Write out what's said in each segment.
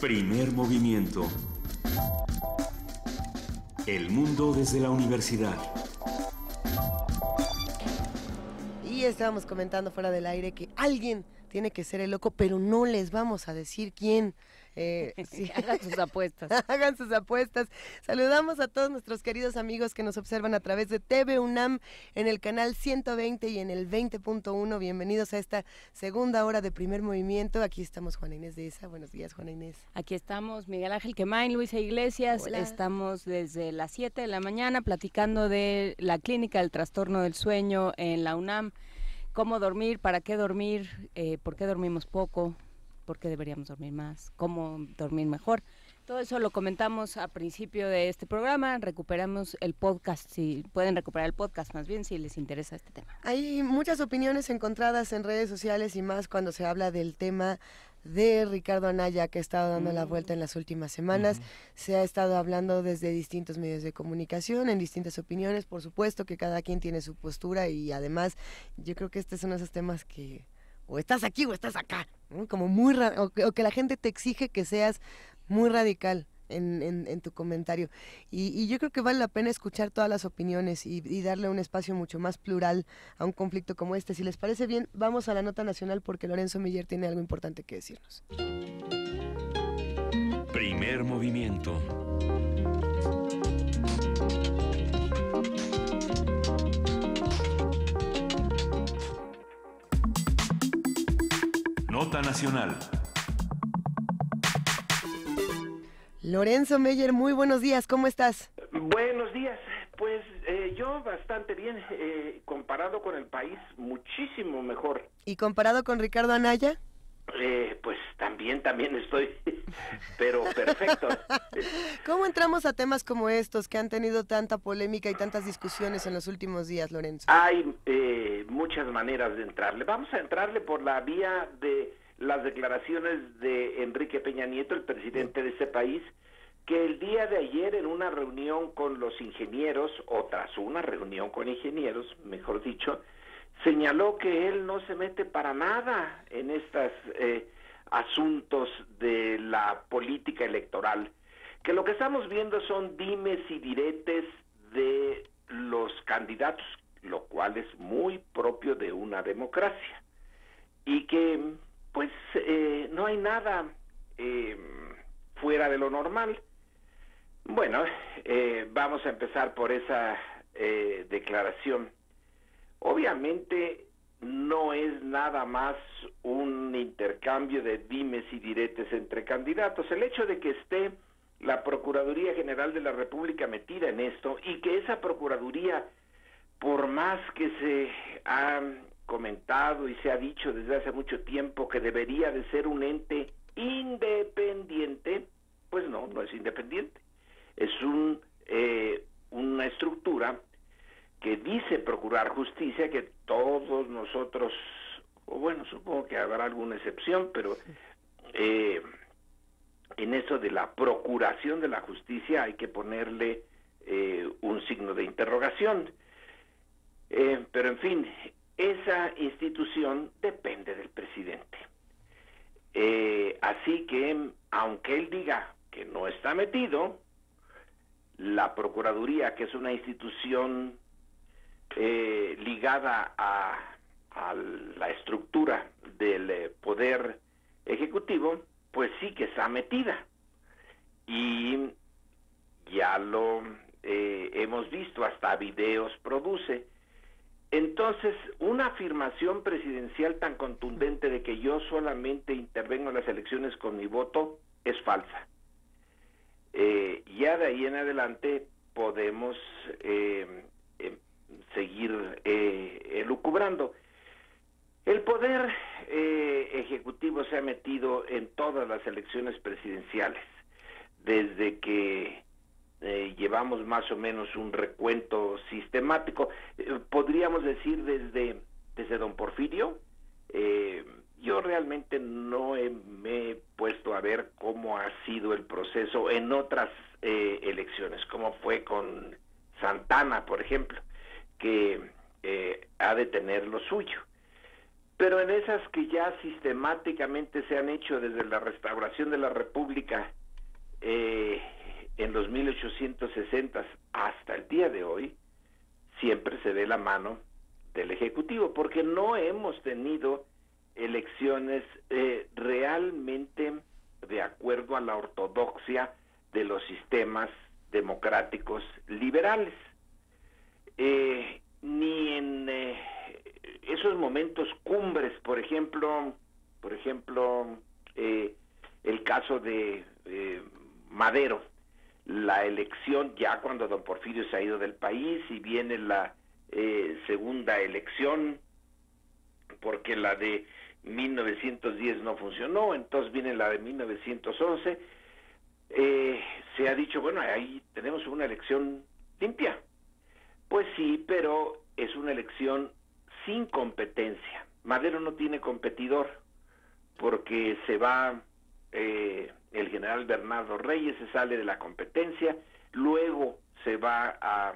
Primer movimiento. El mundo desde la universidad. Y estábamos comentando fuera del aire que alguien tiene que ser el loco, pero no les vamos a decir quién. Sí. Hagan sus apuestas. Hagan sus apuestas. Saludamos a todos nuestros queridos amigos que nos observan a través de TV UNAM en el canal 120 y en el 20.1. Bienvenidos a esta segunda hora de Primer Movimiento. Aquí estamos Juana Inés de Esa. Buenos días, Juana Inés. Aquí estamos Miguel Ángel Quemain, Luisa Iglesias. Hola. Estamos desde las 7 de la mañana platicando de la clínica del trastorno del sueño en la UNAM. Cómo dormir, para qué dormir, por qué dormimos poco, por qué deberíamos dormir más, cómo dormir mejor. Todo eso lo comentamos a principio de este programa. Recuperamos el podcast, si pueden recuperar el podcast más bien si les interesa este tema. Hay muchas opiniones encontradas en redes sociales y más cuando se habla del tema de Ricardo Anaya, que ha estado dando la vuelta en las últimas semanas. Se ha estado hablando desde distintos medios de comunicación, en distintas opiniones. Por supuesto que cada quien tiene su postura y además yo creo que este es uno de esos temas que o estás aquí o estás acá, ¿no? Como muy o que la gente te exige que seas muy radical en tu comentario. Y yo creo que vale la pena escuchar todas las opiniones y darle un espacio mucho más plural a un conflicto como este. Si les parece bien, vamos a la nota nacional porque Lorenzo Meyer tiene algo importante que decirnos. Primer movimiento. Nota nacional. Lorenzo Meyer, muy buenos días, ¿cómo estás? Buenos días, pues yo bastante bien, comparado con el país, muchísimo mejor. ¿Y comparado con Ricardo Anaya? Pues también estoy, pero perfecto. ¿Cómo entramos a temas como estos que han tenido tanta polémica y tantas discusiones en los últimos días, Lorenzo? Hay muchas maneras de entrarle. Vamos a entrarle por la vía de las declaraciones de Enrique Peña Nieto, el presidente de este país, que el día de ayer en una reunión con los ingenieros, o tras una reunión con ingenieros, mejor dicho, señaló que él no se mete para nada en estos asuntos de la política electoral, que lo que estamos viendo son dimes y diretes de los candidatos, lo cual es muy propio de una democracia, y que pues no hay nada fuera de lo normal. Bueno, vamos a empezar por esa declaración. Obviamente no es nada más un intercambio de dimes y diretes entre candidatos. El hecho de que esté la Procuraduría General de la República metida en esto y que esa Procuraduría, por más que se ha comentado y se ha dicho desde hace mucho tiempo que debería de ser un ente independiente, pues no es independiente. Es una estructura que dice procurar justicia, que todos nosotros, o bueno, supongo que habrá alguna excepción, pero en eso de la procuración de la justicia hay que ponerle un signo de interrogación. Pero en fin, esa institución depende del presidente. Así que, aunque él diga que no está metido, la Procuraduría, que es una institución ligada a la estructura del poder ejecutivo, pues sí que está metida. Y ya lo hemos visto, hasta videos produce. Entonces, una afirmación presidencial tan contundente de que yo solamente intervengo en las elecciones con mi voto es falsa. Ya de ahí en adelante podemos seguir elucubrando. El poder ejecutivo se ha metido en todas las elecciones presidenciales, desde que llevamos más o menos un recuento sistemático, podríamos decir desde don Porfirio. Yo realmente no me he puesto a ver cómo ha sido el proceso en otras elecciones, como fue con Santana, por ejemplo, que ha de tener lo suyo. pero en esas que ya sistemáticamente se han hecho desde la restauración de la República en los 1860 hasta el día de hoy, siempre se ve la mano del Ejecutivo, porque no hemos tenido elecciones realmente de acuerdo a la ortodoxia de los sistemas democráticos liberales. Ni en esos momentos cumbres, por ejemplo, el caso de Madero, la elección ya cuando don Porfirio se ha ido del país y viene la segunda elección, porque la de 1910 no funcionó, entonces viene la de 1911, se ha dicho, bueno, ahí tenemos una elección limpia. Pues sí, pero es una elección sin competencia. Madero no tiene competidor, porque se va el general Bernardo Reyes, se sale de la competencia, luego se va a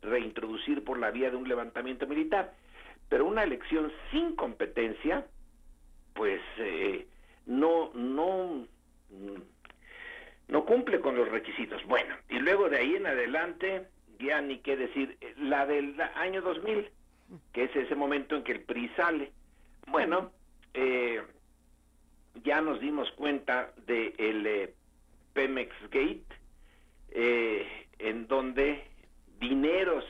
reintroducir por la vía de un levantamiento militar, pero una elección sin competencia, pues no cumple con los requisitos. Bueno, y luego de ahí en adelante, ya ni qué decir, la del año 2000, que es ese momento en que el PRI sale. Bueno, ya nos dimos cuenta de el Pemex Gate, en donde dineros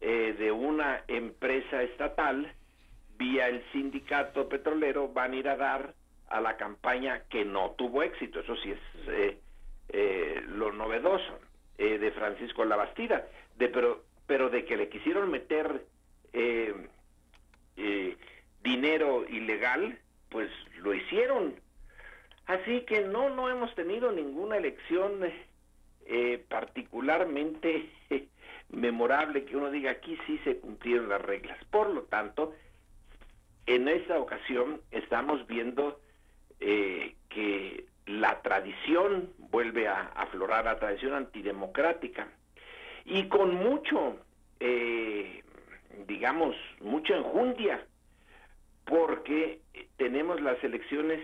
de una empresa estatal vía el sindicato petrolero van a ir a dar a la campaña que no tuvo éxito. Eso sí es lo novedoso de Francisco Labastida, pero de que le quisieron meter dinero ilegal, pues lo hicieron. Así que no hemos tenido ninguna elección particularmente memorable que uno diga aquí sí se cumplieron las reglas. Por lo tanto, en esta ocasión estamos viendo que la tradición vuelve a aflorar, la tradición antidemocrática, y con mucho, digamos, mucha enjundia, porque tenemos las elecciones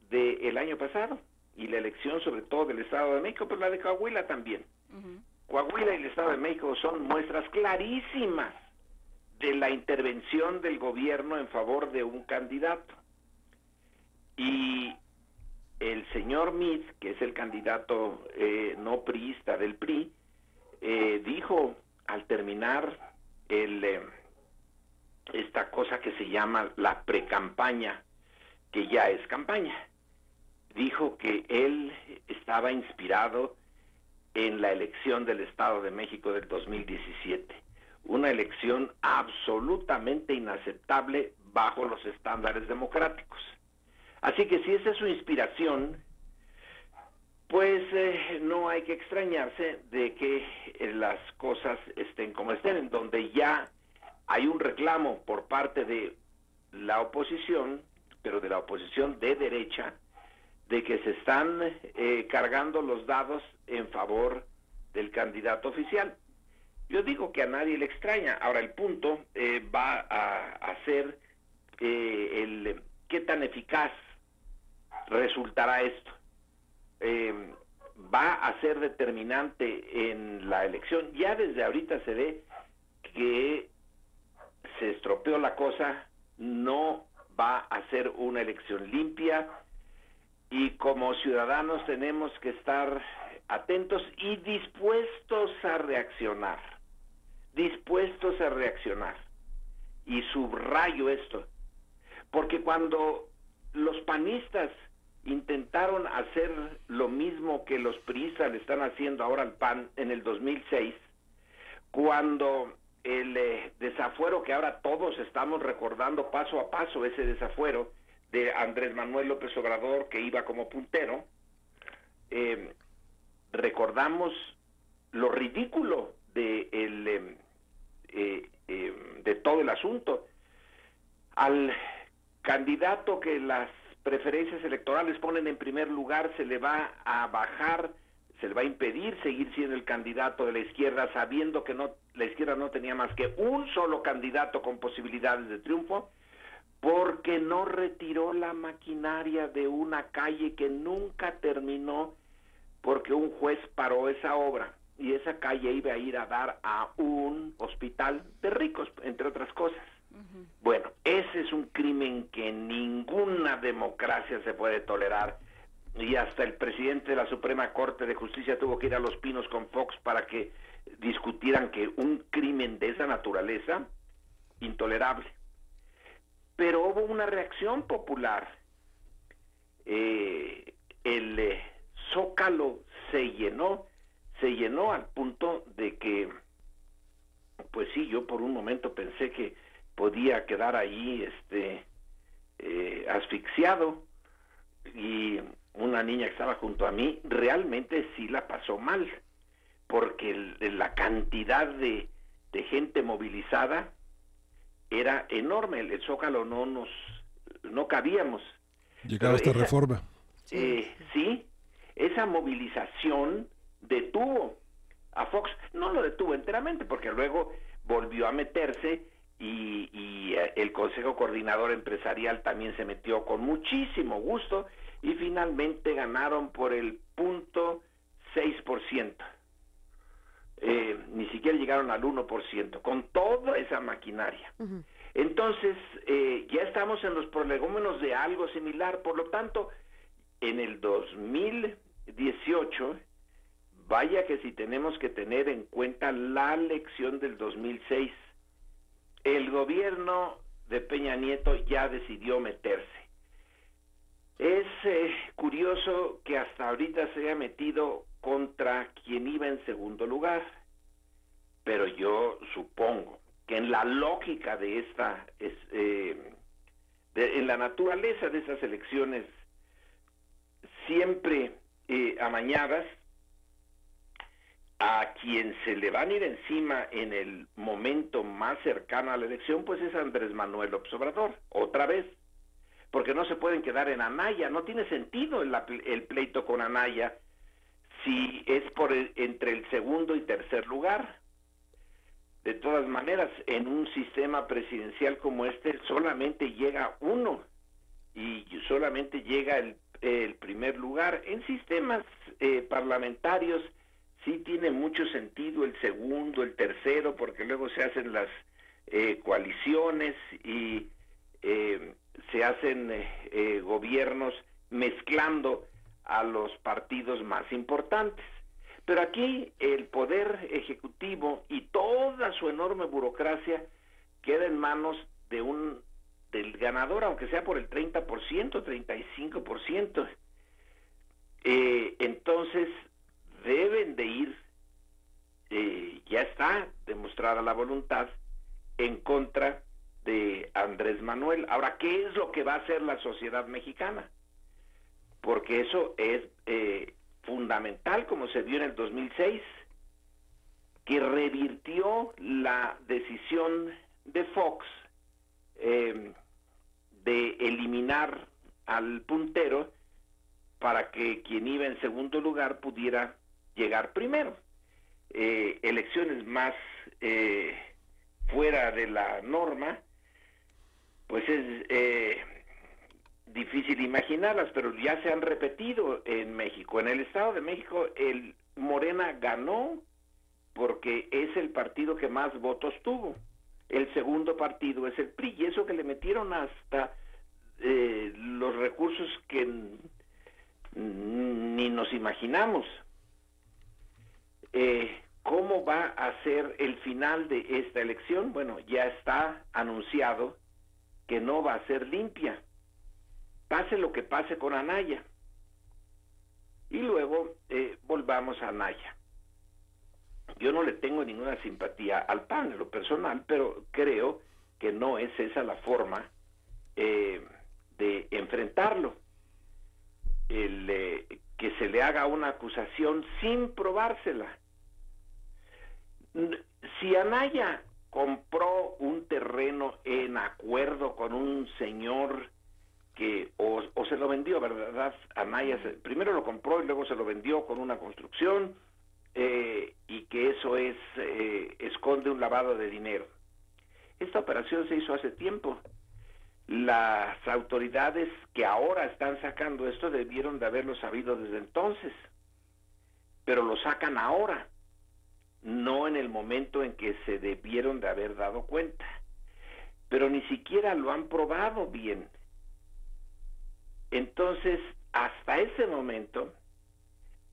del año pasado y la elección sobre todo del Estado de México, pero la de Coahuila también. Coahuila y el Estado de México son muestras clarísimas de la intervención del gobierno en favor de un candidato. Y el señor Meade, que es el candidato no priista del PRI, dijo al terminar esta cosa que se llama la precampaña, que ya es campaña, dijo que él estaba inspirado en la elección del Estado de México del 2017, una elección absolutamente inaceptable bajo los estándares democráticos. Así que si esa es su inspiración, pues no hay que extrañarse de que las cosas estén como estén, en donde ya hay un reclamo por parte de la oposición, pero de la oposición de derecha, de que se están cargando los dados en favor del candidato oficial. Yo digo que a nadie le extraña. Ahora el punto va a ser qué tan eficaz resultará esto. Va a ser determinante en la elección. Ya desde ahorita se ve que se estropeó la cosa, no va a ser una elección limpia, y como ciudadanos tenemos que estar atentos y dispuestos a reaccionar, y subrayo esto, porque cuando los panistas intentaron hacer lo mismo que los priistas le están haciendo ahora al PAN en el 2006, cuando el desafuero que ahora todos estamos recordando paso a paso, ese desafuero de Andrés Manuel López Obrador que iba como puntero, recordamos lo ridículo de todo el asunto. Al candidato que las preferencias electorales ponen en primer lugar se le va a bajar, se le va a impedir seguir siendo el candidato de la izquierda, sabiendo que la izquierda no tenía más que un solo candidato con posibilidades de triunfo, porque no retiró la maquinaria de una calle que nunca terminó, porque un juez paró esa obra y esa calle iba a ir a dar a un hospital de ricos, entre otras cosas. Bueno, ese es un crimen que en ninguna democracia se puede tolerar, y hasta el presidente de la Suprema Corte de Justicia tuvo que ir a Los Pinos con Fox para que discutieran que un crimen de esa naturaleza, intolerable. Pero hubo una reacción popular. El Zócalo se llenó al punto de que, pues sí, yo por un momento pensé que podía quedar ahí asfixiado, y una niña que estaba junto a mí realmente sí la pasó mal, porque la cantidad de gente movilizada era enorme. El Zócalo no cabíamos. Llegaba esta reforma. Sí, esa movilización detuvo a Fox. No lo detuvo enteramente, porque luego volvió a meterse, y el Consejo Coordinador Empresarial también se metió con muchísimo gusto, y finalmente ganaron por el 0.6%. Ni siquiera llegaron al 1%, con toda esa maquinaria. Entonces, ya estamos en los prolegómenos de algo similar. Por lo tanto, en el 2018, vaya que si tenemos que tener en cuenta la elección del 2006, el gobierno de Peña Nieto ya decidió meterse. Es curioso que hasta ahorita se haya metido contra quien iba en segundo lugar, pero yo supongo que en la lógica de en la naturaleza de esas elecciones siempre amañadas, a quien se le van a ir encima en el momento más cercano a la elección, pues es Andrés Manuel López Obrador, otra vez, porque no se pueden quedar en Anaya. No tiene sentido el pleito con Anaya si es entre el segundo y tercer lugar. De todas maneras, en un sistema presidencial como este, solamente llega uno, y solamente llega el primer lugar. En sistemas parlamentarios sí tiene mucho sentido el segundo, el tercero, porque luego se hacen las coaliciones y se hacen gobiernos mezclando a los partidos más importantes. Pero aquí el poder ejecutivo y toda su enorme burocracia queda en manos del ganador, aunque sea por el 30%, 35%. Entonces deben de ir, ya está demostrada la voluntad, en contra de Andrés Manuel. Ahora, ¿qué es lo que va a hacer la sociedad mexicana? Porque eso es fundamental, como se vio en el 2006, que revirtió la decisión de Fox de eliminar al puntero para que quien iba en segundo lugar pudiera llegar primero. Elecciones más fuera de la norma, pues es difícil imaginarlas, pero ya se han repetido en México. En el Estado de México, el Morena ganó porque es el partido que más votos tuvo. El segundo partido es el PRI, y eso que le metieron hasta los recursos que ni nos imaginamos. ¿Cómo va a ser el final de esta elección? Bueno, ya está anunciado que no va a ser limpia, pase lo que pase con Anaya. Y luego volvamos a Anaya. Yo no le tengo ninguna simpatía al PAN en lo personal, pero creo que no es esa la forma de enfrentarlo. Que se le haga una acusación sin probársela. Si Anaya compró un terreno en acuerdo con un señor que o se lo vendió, ¿verdad? Anaya primero lo compró y luego se lo vendió con una construcción, y que eso esconde un lavado de dinero. Esta operación se hizo hace tiempo. las autoridades que ahora están sacando esto debieron de haberlo sabido desde entonces, pero lo sacan ahora, no en el momento en que se debieron de haber dado cuenta, pero ni siquiera lo han probado bien. Entonces, hasta ese momento,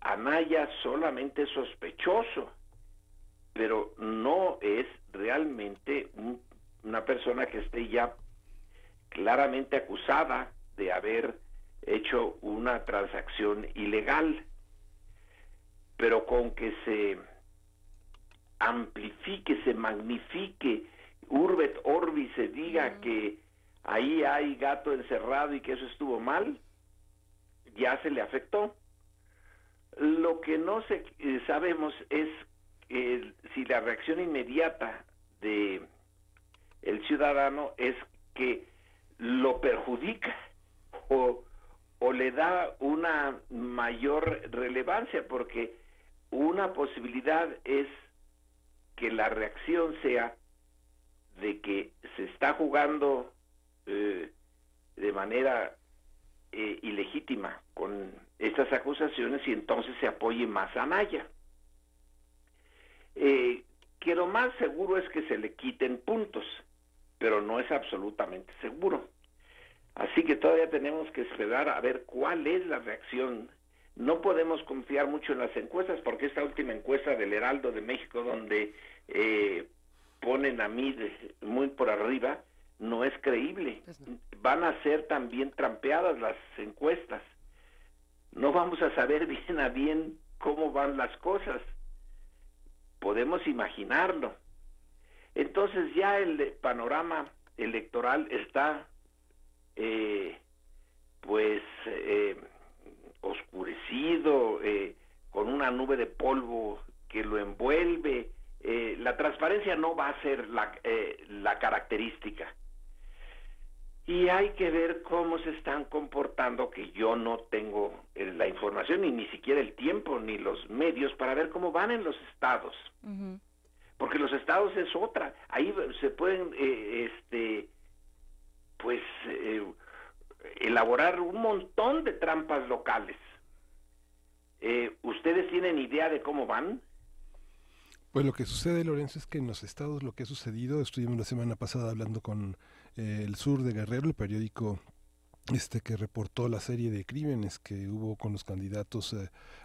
Anaya solamente es sospechoso, pero no es realmente una persona que esté ya claramente acusada de haber hecho una transacción ilegal. Pero con que se amplifique, se magnifique, Urbet Orbi se diga que ahí hay gato encerrado y que eso estuvo mal, ya se le afectó. Lo que no sabemos es si la reacción inmediata de el ciudadano es que lo perjudica o le da una mayor relevancia, porque una posibilidad es que la reacción sea de que se está jugando de manera ilegítima con estas acusaciones y entonces se apoye más a Anaya. Que lo más seguro es que se le quiten puntos, pero no es absolutamente seguro. Así que todavía tenemos que esperar a ver cuál es la reacción. No podemos confiar mucho en las encuestas, porque esta última encuesta del Heraldo de México, donde ponen a mí muy por arriba, no es creíble. Van a ser también trampeadas las encuestas. No vamos a saber bien a bien cómo van las cosas. Podemos imaginarlo. Entonces ya el panorama electoral está oscurecido, con una nube de polvo que lo envuelve. La transparencia no va a ser la característica. Y hay que ver cómo se están comportando, que yo no tengo la información, ni siquiera el tiempo, ni los medios, para ver cómo van en los estados. Porque los estados es otra. Ahí se pueden elaborar un montón de trampas locales. ¿Ustedes tienen idea de cómo van? Pues lo que sucede, Lorenzo, es que en los estados lo que ha sucedido, estuvimos la semana pasada hablando con El Sur de Guerrero, el periódico que reportó la serie de crímenes que hubo con los candidatos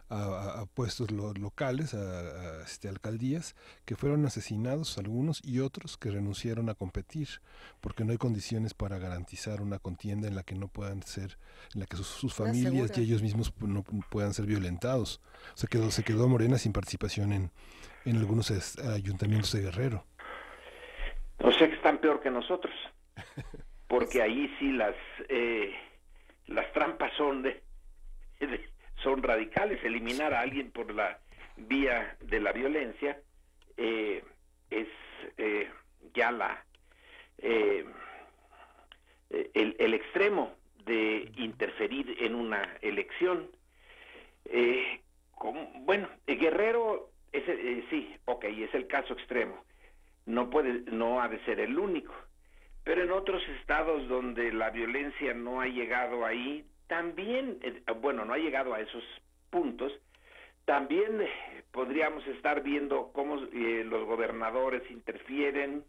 a puestos locales, a alcaldías, que fueron asesinados algunos y otros que renunciaron a competir porque no hay condiciones para garantizar una contienda en la que no puedan ser, en la que sus familias y ellos mismos no puedan ser violentados. Se quedó Morena sin participación en algunos ayuntamientos de Guerrero. O sea que están peor que nosotros, porque ahí sí las trampas son radicales. Eliminar a alguien por la vía de la violencia es ya el extremo de interferir en una elección. Guerrero sí, es el caso extremo. No ha de ser el único. Pero en otros estados donde la violencia no ha llegado ahí, también, no ha llegado a esos puntos, también podríamos estar viendo cómo los gobernadores interfieren,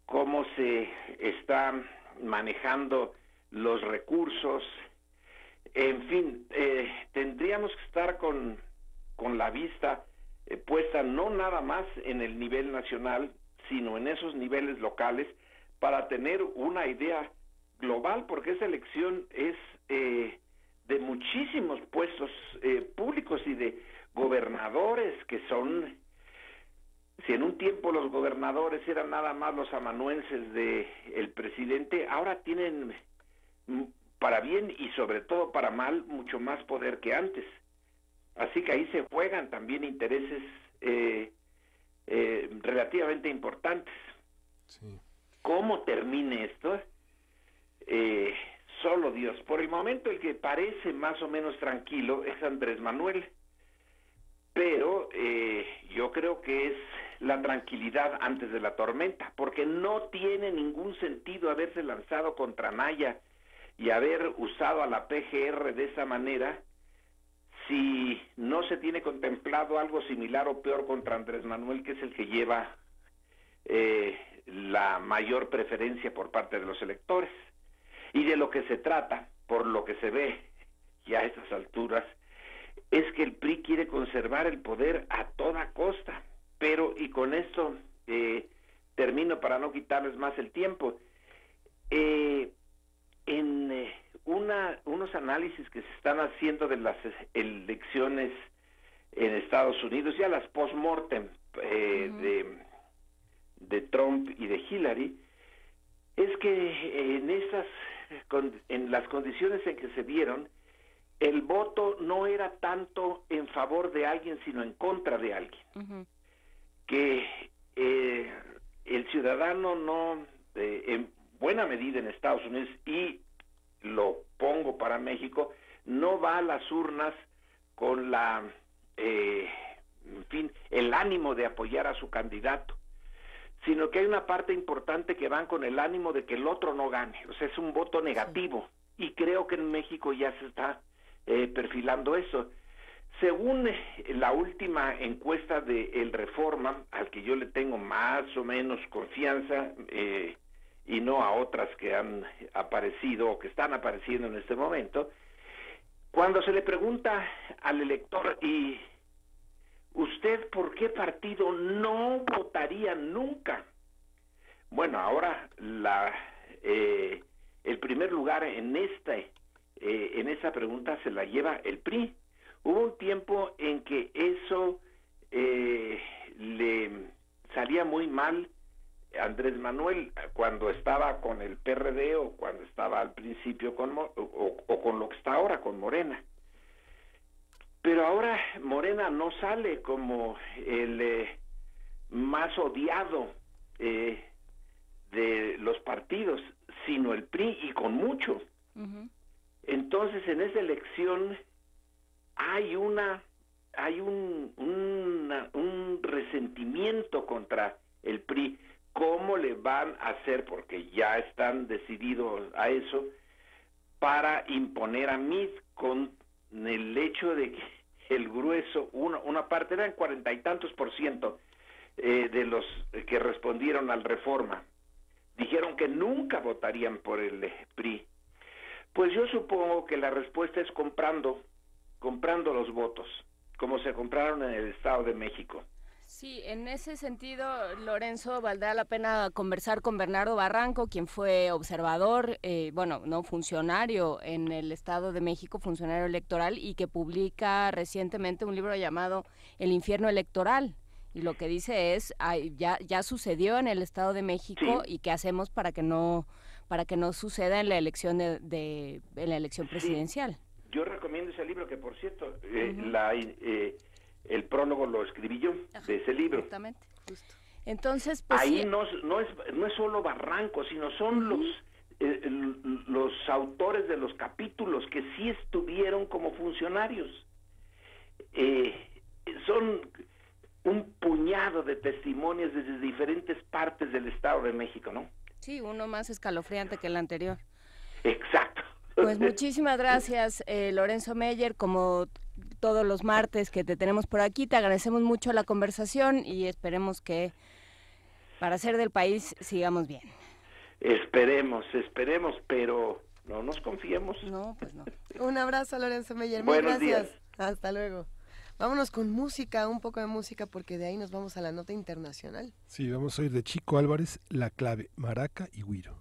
cómo se están manejando los recursos. En fin, tendríamos que estar con la vista puesta no nada más en el nivel nacional, sino en esos niveles locales, para tener una idea global, porque esa elección es de muchísimos puestos públicos y de gobernadores que son, si en un tiempo los gobernadores eran nada más los amanuenses del presidente, ahora tienen, para bien y sobre todo para mal, mucho más poder que antes. Así que ahí se juegan también intereses relativamente importantes. Sí. ¿Cómo termine esto? Solo Dios. Por el momento el que parece más o menos tranquilo es Andrés Manuel, pero yo creo que es la tranquilidad antes de la tormenta, porque no tiene ningún sentido haberse lanzado contra Anaya y haber usado a la PGR de esa manera si no se tiene contemplado algo similar o peor contra Andrés Manuel, que es el que lleva la mayor preferencia por parte de los electores. Y de lo que se trata, por lo que se ve ya a estas alturas, es que el PRI quiere conservar el poder a toda costa. Pero, y con esto termino para no quitarles más el tiempo, unos análisis que se están haciendo de las elecciones en Estados Unidos, ya las post-mortem de Trump y de Hillary, es que en las condiciones en que se dieron, el voto no era tanto en favor de alguien, sino en contra de alguien. Que el ciudadano no, en buena medida en Estados Unidos, y lo pongo para México, no va a las urnas con el ánimo de apoyar a su candidato, sino que hay una parte importante que van con el ánimo de que el otro no gane. O sea, es un voto negativo, y creo que en México ya se está perfilando eso. Según la última encuesta de El Reforma, al que yo le tengo más o menos confianza, y no a otras que han aparecido o que están apareciendo en este momento, cuando se le pregunta al elector, ¿y usted por qué partido no votaría nunca? Bueno, ahora el primer lugar en esa pregunta se la lleva el PRI. Hubo un tiempo en que eso le salía muy mal a Andrés Manuel cuando estaba con el PRD o cuando estaba al principio con lo que está ahora con Morena. Pero ahora Morena no sale como el más odiado de los partidos, sino el PRI, y con mucho. Entonces, en esa elección hay un resentimiento contra el PRI. ¿Cómo le van a hacer? Porque ya están decididos a eso, para imponer a Meade, con el hecho de que el grueso, una parte, eran 40 y tantos % de los que respondieron al Reforma, dijeron que nunca votarían por el PRI. Pues yo supongo que la respuesta es comprando los votos, como se compraron en el Estado de México. Sí, en ese sentido, Lorenzo, valdrá la pena conversar con Bernardo Barranco, quien fue observador, funcionario en el Estado de México, funcionario electoral, y que publica recientemente un libro llamado El infierno electoral. Y lo que dice es, ya sucedió en el Estado de México, sí, y qué hacemos para que no suceda en la elección en la elección presidencial. Sí. Yo recomiendo ese libro, que por cierto, el prólogo lo escribí yo, de ese libro. Exactamente, justo. Entonces, pues, ahí sí, no es solo Barranco, sino son los autores de los capítulos que sí estuvieron como funcionarios. Son un puñado de testimonios desde diferentes partes del Estado de México, ¿no? Sí, uno más escalofriante que el anterior. Exacto. Pues muchísimas gracias, Lorenzo Meyer, como todos los martes que te tenemos por aquí. Te agradecemos mucho la conversación y esperemos que para hacer del país sigamos bien. Esperemos, pero no nos confiemos. No, pues no. Un abrazo, Lorenzo Meyer. Buenos gracias. días. Hasta luego. Vámonos con música, un poco de música, porque de ahí nos vamos a la nota internacional. Sí, vamos a oír de Chico Álvarez, La Clave, Maraca y Güiro.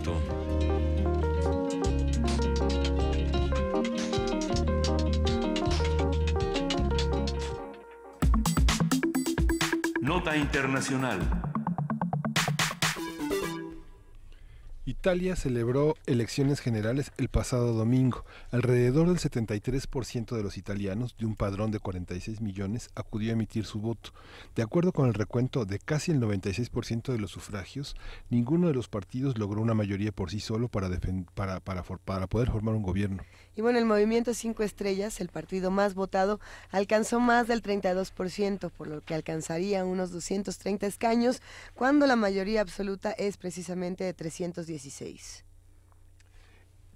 movimiento. Nota internacional. Italia celebró elecciones generales el pasado domingo. Alrededor del 73% de los italianos, de un padrón de 46 millones, acudió a emitir su voto. De acuerdo con el recuento de casi el 96% de los sufragios, ninguno de los partidos logró una mayoría por sí solo para poder formar un gobierno. Y bueno, el Movimiento 5 Estrellas, el partido más votado, alcanzó más del 32%, por lo que alcanzaría unos 230 escaños, cuando la mayoría absoluta es precisamente de 316.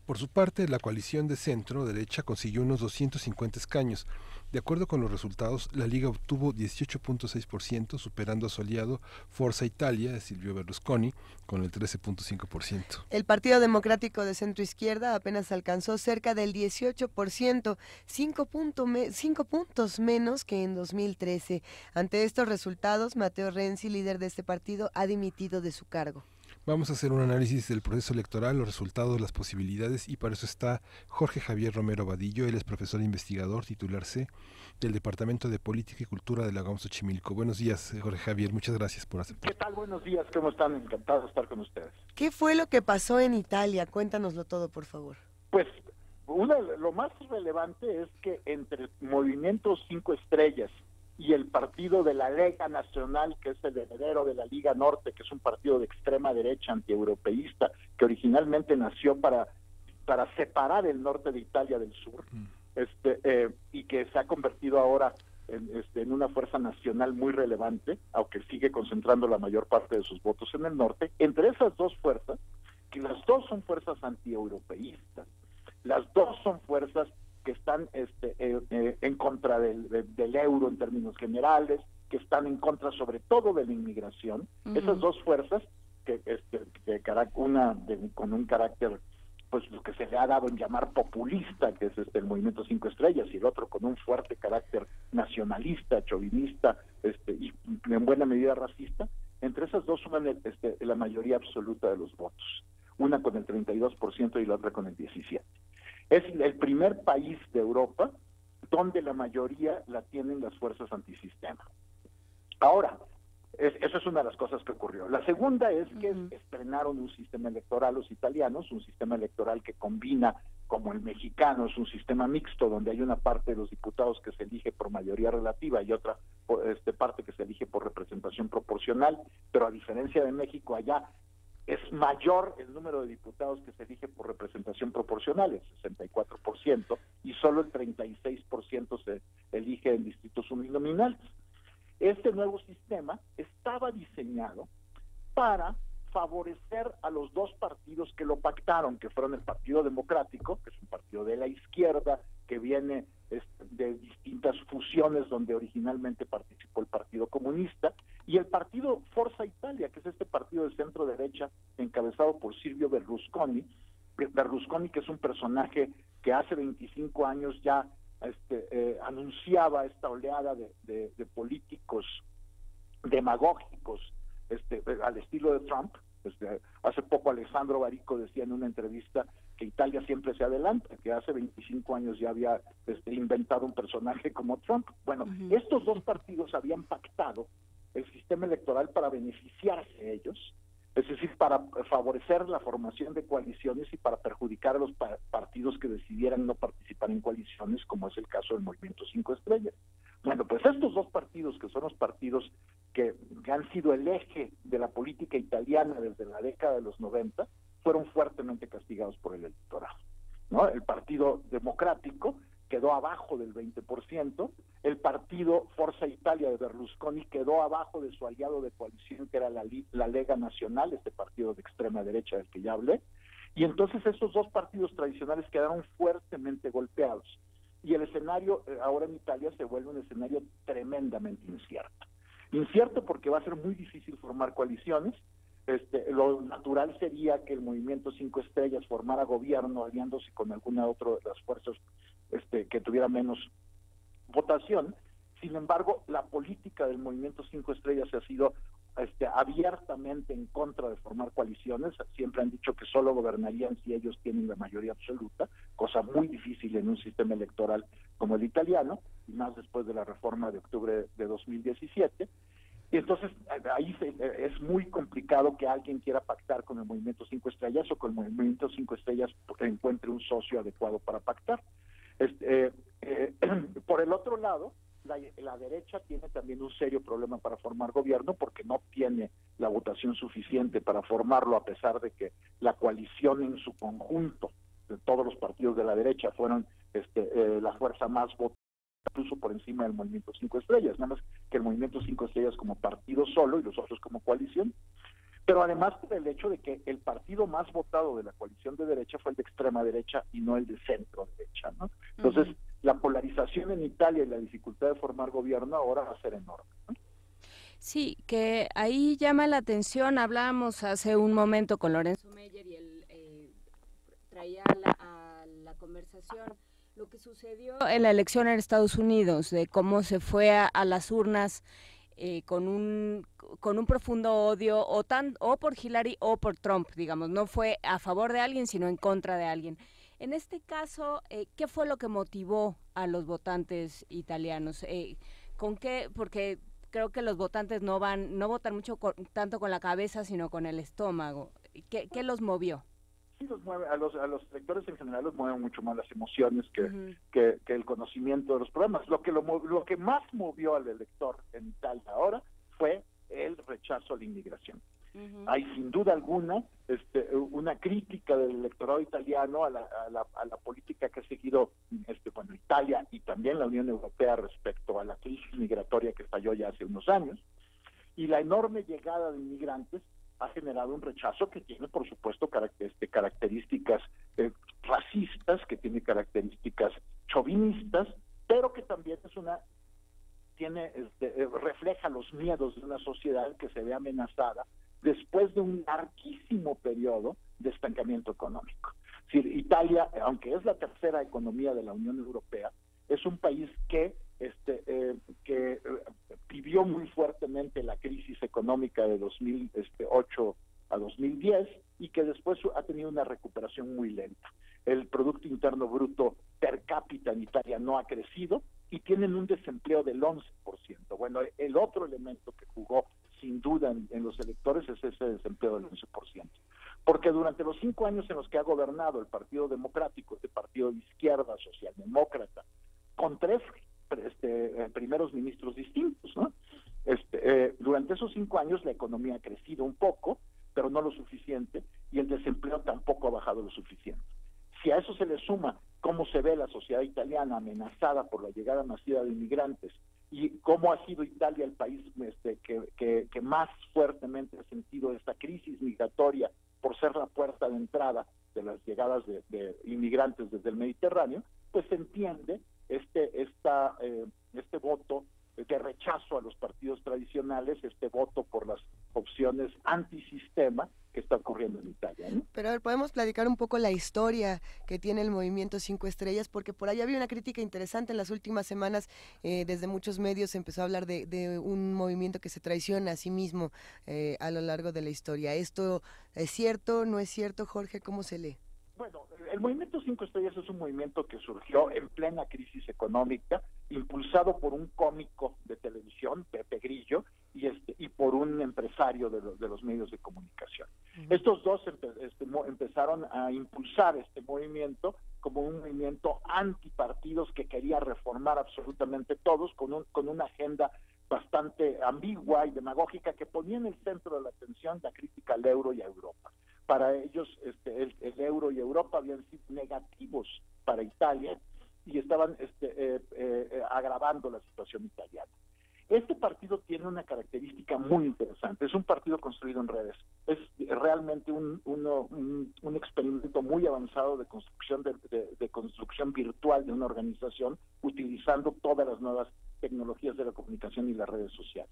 Por su parte, la coalición de centro-derecha consiguió unos 250 escaños. De acuerdo con los resultados, la Liga obtuvo 18.6%, superando a su aliado Forza Italia de Silvio Berlusconi con el 13.5%. El Partido Democrático de Centro Izquierda apenas alcanzó cerca del 18%, 5 puntos menos que en 2013. Ante estos resultados, Matteo Renzi, líder de este partido, ha dimitido de su cargo. Vamos a hacer un análisis del proceso electoral, los resultados, las posibilidades, y para eso está Jorge Javier Romero Vadillo. Él es profesor investigador, titular C del Departamento de Política y Cultura de la UAM Xochimilco. Buenos días, Jorge Javier, muchas gracias por aceptar. ¿Qué tal? Buenos días, ¿cómo están? Encantado de estar con ustedes. ¿Qué fue lo que pasó en Italia? Cuéntanoslo todo, por favor. Pues lo más relevante es que entre Movimiento 5 Estrellas y el partido de la Lega Nacional, que es el heredero de la Liga Norte, que es un partido de extrema derecha antieuropeísta, que originalmente nació para separar el norte de Italia del sur, y que se ha convertido ahora en una fuerza nacional muy relevante, aunque sigue concentrando la mayor parte de sus votos en el norte. Entre esas dos fuerzas, que las dos son fuerzas antieuropeístas, las dos son fuerzas que están en contra del euro en términos generales, que están en contra sobre todo de la inmigración. Esas dos fuerzas, con un carácter, pues lo que se le ha dado en llamar populista, que es el Movimiento 5 Estrellas, y el otro con un fuerte carácter nacionalista, chauvinista, y en buena medida racista, entre esas dos suman la mayoría absoluta de los votos, una con el 32% y la otra con el 17%. Es el primer país de Europa donde la mayoría la tienen las fuerzas antisistema. Ahora, eso es una de las cosas que ocurrió. La segunda es que estrenaron un sistema electoral los italianos, un sistema electoral que combina, como el mexicano, es un sistema mixto donde hay una parte de los diputados que se elige por mayoría relativa y otra parte que se elige por representación proporcional, pero a diferencia de México, allá es mayor el número de diputados que se elige por representación proporcional, el 64%, y solo el 36% se elige en distritos uninominales. Este nuevo sistema estaba diseñado para favorecer a los dos partidos que lo pactaron, que fueron el Partido Democrático, que es un partido de la izquierda, que viene de distintas fusiones donde originalmente participó el Partido Comunista, y el partido Forza Italia, que es este partido de centro derecha encabezado por Silvio Berlusconi, que es un personaje que hace 25 años ya anunciaba esta oleada de políticos demagógicos al estilo de Trump. Hace poco Alessandro Barico decía en una entrevista que Italia siempre se adelanta, que hace 25 años ya había inventado un personaje como Trump. Bueno, estos dos partidos habían pactado el sistema electoral para beneficiarse ellos, es decir, para favorecer la formación de coaliciones y para perjudicar a los partidos que decidieran no participar en coaliciones, como es el caso del Movimiento 5 Estrellas. Bueno, pues estos dos partidos, que son los partidos que han sido el eje de la política italiana desde la década de los 90, fueron fuertemente castigados por el electorado, ¿no? El Partido Democrático quedó abajo del 20%, el partido Forza Italia de Berlusconi quedó abajo de su aliado de coalición, que era la Lega Nacional, este partido de extrema derecha del que ya hablé, y entonces esos dos partidos tradicionales quedaron fuertemente golpeados, y el escenario ahora en Italia se vuelve un escenario tremendamente incierto. Incierto porque va a ser muy difícil formar coaliciones. Lo natural sería que el Movimiento 5 Estrellas formara gobierno aliándose con alguna otra de las fuerzas que tuviera menos votación. Sin embargo, la política del Movimiento 5 Estrellas ha sido abiertamente en contra de formar coaliciones. Siempre han dicho que solo gobernarían si ellos tienen la mayoría absoluta, cosa muy difícil en un sistema electoral como el italiano, y más después de la reforma de octubre de 2017. Y entonces ahí es muy complicado que alguien quiera pactar con el Movimiento 5 Estrellas o con el Movimiento 5 Estrellas encuentre un socio adecuado para pactar. Por el otro lado, la derecha tiene también un serio problema para formar gobierno porque no tiene la votación suficiente para formarlo, a pesar de que la coalición en su conjunto de todos los partidos de la derecha fueron la fuerza más votada, incluso por encima del Movimiento 5 Estrellas, nada más que el Movimiento 5 Estrellas como partido solo y los otros como coalición. Pero además el hecho de que el partido más votado de la coalición de derecha fue el de extrema derecha y no el de centro derecha, ¿no? Entonces, la polarización en Italia y la dificultad de formar gobierno ahora va a ser enorme, ¿no? Sí, que ahí llama la atención. Hablábamos hace un momento con Lorenzo Meyer y él traía a la conversación lo que sucedió en la elección en Estados Unidos, de cómo se fue a las urnas con un profundo odio o por Hillary o por Trump, digamos. No fue a favor de alguien, sino en contra de alguien. En este caso, ¿qué fue lo que motivó a los votantes italianos? ¿Con qué? Porque creo que los votantes no votan mucho tanto con la cabeza, sino con el estómago. ¿Qué los movió? Sí, los mueve, a los electores en general los mueven mucho más las emociones que el conocimiento de los problemas. Lo que más movió al elector en Italia ahora fue el rechazo a la inmigración. Hay sin duda alguna una crítica del electorado italiano a la política que ha seguido Italia y también la Unión Europea respecto a la crisis migratoria que estalló ya hace unos años, y la enorme llegada de inmigrantes ha generado un rechazo que tiene, por supuesto, características racistas, que tiene características chauvinistas, pero que también refleja los miedos de una sociedad que se ve amenazada después de un larguísimo periodo de estancamiento económico. Es decir, Italia, aunque es la tercera economía de la Unión Europea, es un país que vivió muy fuertemente la crisis económica de 2008 a 2010 y que después ha tenido una recuperación muy lenta. El Producto Interno Bruto per cápita en Italia no ha crecido y tienen un desempleo del 11%. Bueno, el otro elemento que jugó sin duda en los electores es ese desempleo del 11%. Porque durante los 5 años en los que ha gobernado el Partido Democrático, este partido de izquierda, socialdemócrata, con 3 primeros ministros distintos, ¿no? Durante esos 5 años la economía ha crecido un poco, pero no lo suficiente, y el desempleo tampoco ha bajado lo suficiente. Si a eso se le suma cómo se ve la sociedad italiana amenazada por la llegada masiva de inmigrantes y cómo ha sido Italia el país que más fuertemente ha sentido esta crisis migratoria por ser la puerta de entrada de las llegadas de inmigrantes desde el Mediterráneo, pues se entiende este voto de rechazo a los partidos tradicionales, este voto por las opciones antisistema que está ocurriendo en Italia, ¿no? Pero a ver, podemos platicar un poco la historia que tiene el Movimiento 5 Estrellas, porque por ahí había una crítica interesante en las últimas semanas, desde muchos medios se empezó a hablar de un movimiento que se traiciona a sí mismo a lo largo de la historia. ¿Esto es cierto, no es cierto, Jorge? ¿Cómo se lee? Bueno, el Movimiento 5 Estrellas es un movimiento que surgió en plena crisis económica, impulsado por un cómico de televisión, Pepe Grillo, y por un empresario de los medios de comunicación. Estos dos empezaron a impulsar este movimiento como un movimiento antipartidos que quería reformar absolutamente todos, con una agenda bastante ambigua y demagógica que ponía en el centro de la atención la crítica al euro y a Europa. Para ellos el euro y Europa habían sido negativos para Italia y estaban agravando la situación italiana. Este partido tiene una característica muy interesante, es un partido construido en redes, es realmente un experimento muy avanzado de construcción de construcción virtual de una organización utilizando todas las nuevas tecnologías de la comunicación y las redes sociales.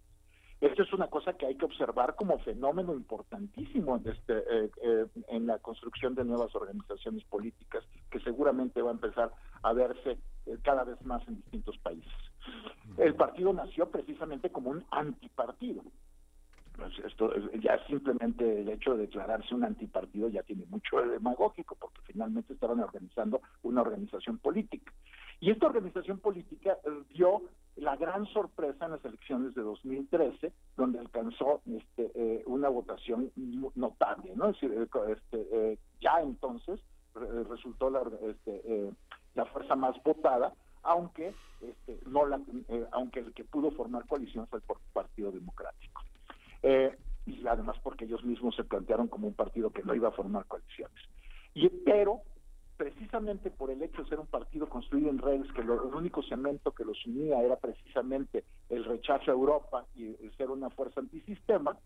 Esto es una cosa que hay que observar como fenómeno importantísimo en la construcción de nuevas organizaciones políticas, que seguramente va a empezar a verse cada vez más en distintos países. El partido nació precisamente como un antipartido, pues esto ya simplemente el hecho de declararse un antipartido ya tiene mucho de demagógico, porque finalmente estaban organizando una organización política. Y esta organización política dio la gran sorpresa en las elecciones de 2013, donde alcanzó una votación notable, ¿no? Es decir, ya entonces resultó la fuerza más votada, aunque aunque el que pudo formar coalición fue el Partido Democrático. Y además porque ellos mismos se plantearon como un partido que no iba a formar coaliciones. Pero precisamente por el hecho de ser un partido construido en redes, que el único cemento que los unía era precisamente el rechazo a Europa y el ser una fuerza antisistema,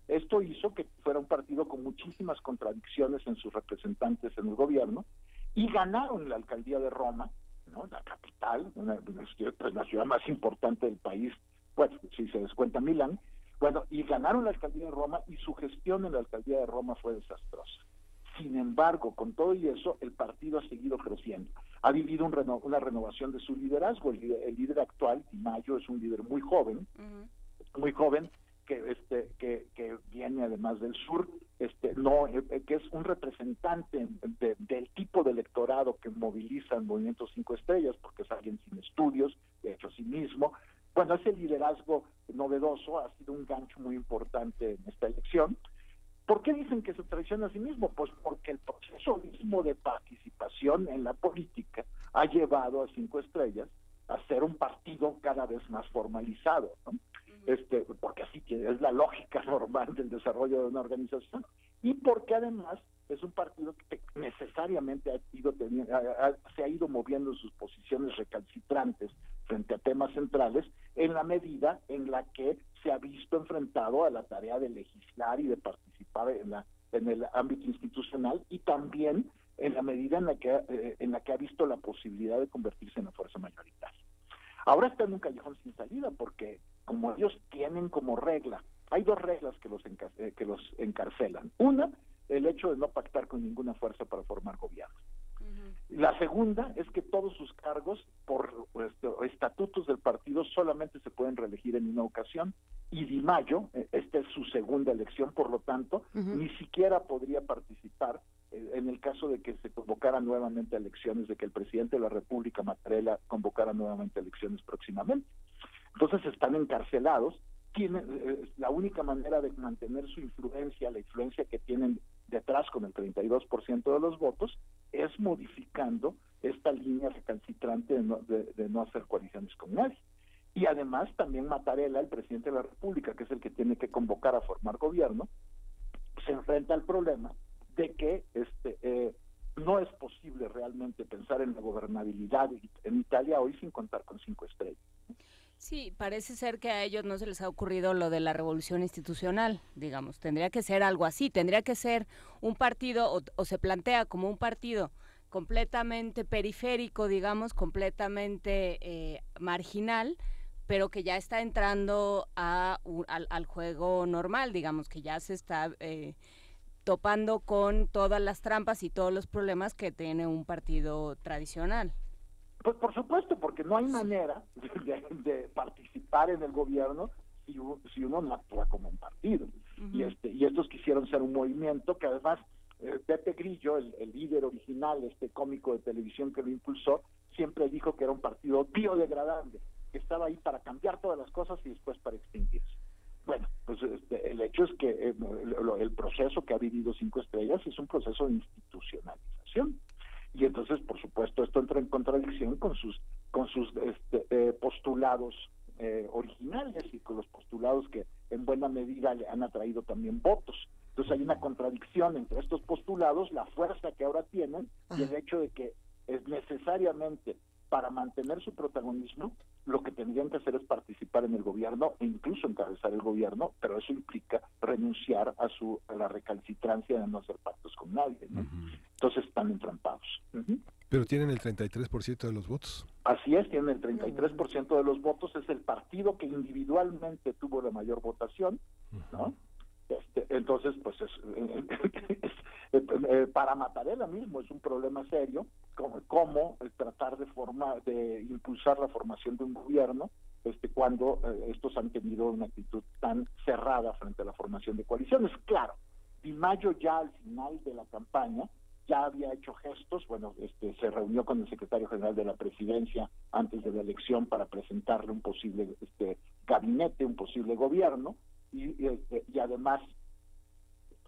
esto hizo que fuera un partido con muchísimas contradicciones en sus representantes en el gobierno, y ganaron la alcaldía de Roma, ¿no? La capital, la ciudad más importante del país, pues si se descuenta Milán, bueno, y ganaron la alcaldía de Roma, y su gestión en la alcaldía de Roma fue desastrosa. Sin embargo, con todo y eso, el partido ha seguido creciendo. Ha vivido una renovación de su liderazgo. El líder actual, Di Maio, es un líder muy joven, que viene además del sur, que es un representante del tipo de electorado que moviliza el Movimiento 5 Estrellas, porque es alguien sin estudios, de hecho a sí mismo. Bueno, ese liderazgo novedoso ha sido un gancho muy importante en esta elección. ¿Por qué dicen que se traiciona a sí mismo? Pues porque el proceso mismo de participación en la política ha llevado a 5 Estrellas a ser un partido cada vez más formalizado, ¿no? Porque así es la lógica normal del desarrollo de una organización, y porque además es un partido que necesariamente se ha ido moviendo en sus posiciones recalcitrantes frente a temas centrales, en la medida en la que se ha visto enfrentado a la tarea de legislar y de participar en el ámbito institucional, y también en la medida en la que ha visto la posibilidad de convertirse en la fuerza mayoritaria. Ahora está en un callejón sin salida, porque como ellos tienen como regla, hay 2 reglas que los encarcelan. Una, el hecho de no pactar con ninguna fuerza para formar gobierno. La segunda es que todos sus cargos, por estatutos del partido, solamente se pueden reelegir en una ocasión, y Di Maio, esta es su segunda elección, por lo tanto, ni siquiera podría participar en el caso de que se convocaran nuevamente elecciones, de que el presidente de la República, Mattarella, convocara nuevamente elecciones próximamente. Entonces están encarcelados. La única manera de mantener su influencia, la influencia que tienen detrás con el 32% de los votos, es modificando esta línea recalcitrante de no hacer coaliciones con nadie. Y además también Mattarella, el presidente de la República, que es el que tiene que convocar a formar gobierno, se enfrenta al problema de que no es posible realmente pensar en la gobernabilidad en Italia hoy sin contar con 5 Estrellas. Sí, parece ser que a ellos no se les ha ocurrido lo de la revolución institucional, digamos. Tendría que ser algo así, tendría que ser un partido, o se plantea como un partido completamente periférico, digamos, completamente marginal, pero que ya está entrando al juego normal, digamos, que ya se está topando con todas las trampas y todos los problemas que tiene un partido tradicional. Pues por supuesto, porque no hay manera de participar en el gobierno si uno no actúa como un partido. Y estos quisieron ser un movimiento que además Pepe Grillo, el líder original, cómico de televisión que lo impulsó, siempre dijo que era un partido biodegradable, que estaba ahí para cambiar todas las cosas y después para extinguirse. Bueno, pues el hecho es que el proceso que ha vivido 5 Estrellas es un proceso de institucionalización. Y entonces, por supuesto, esto entra en contradicción con sus postulados originales, y con los postulados que en buena medida le han atraído también votos. Entonces hay una contradicción entre estos postulados, la fuerza que ahora tienen, y el hecho de que es necesariamente, para mantener su protagonismo, lo que tendrían que hacer es participar en el gobierno e incluso encabezar el gobierno, pero eso implica renunciar a la recalcitrancia de no hacer pactos con nadie, ¿no? Entonces están entrampados. Pero tienen el 33% de los votos. Así es, tienen el 33% de los votos, es el partido que individualmente tuvo la mayor votación, ¿no? Entonces, pues para Mattarella mismo es un problema serio, cómo tratar de impulsar la formación de un gobierno cuando estos han tenido una actitud tan cerrada frente a la formación de coaliciones. Claro, Di Maio ya al final de la campaña ya había hecho gestos, se reunió con el secretario general de la presidencia antes de la elección para presentarle un posible gabinete, un posible gobierno, y además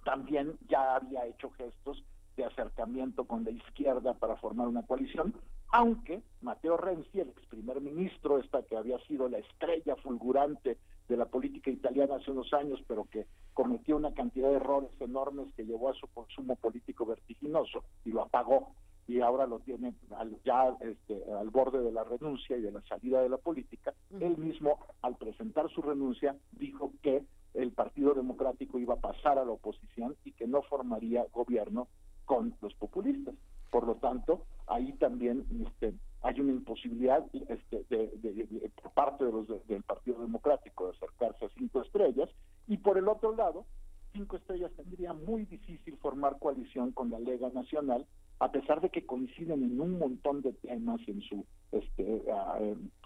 también ya había hecho gestos de acercamiento con la izquierda para formar una coalición, aunque Matteo Renzi, el ex primer ministro, que había sido la estrella fulgurante de la política italiana hace unos años, pero que cometió una cantidad de errores enormes que llevó a su consumo político vertiginoso y lo apagó, y ahora lo tiene al borde de la renuncia y de la salida de la política. Él mismo, al presentar su renuncia, dijo que el Partido Democrático iba a pasar a la oposición y que no formaría gobierno con los populistas. Por lo tanto, ahí también hay una imposibilidad por parte del Partido Democrático de acercarse a 5 estrellas, y por el otro lado, 5 estrellas tendría muy difícil formar coalición con la Lega Nacional, a pesar de que coinciden en un montón de temas, en su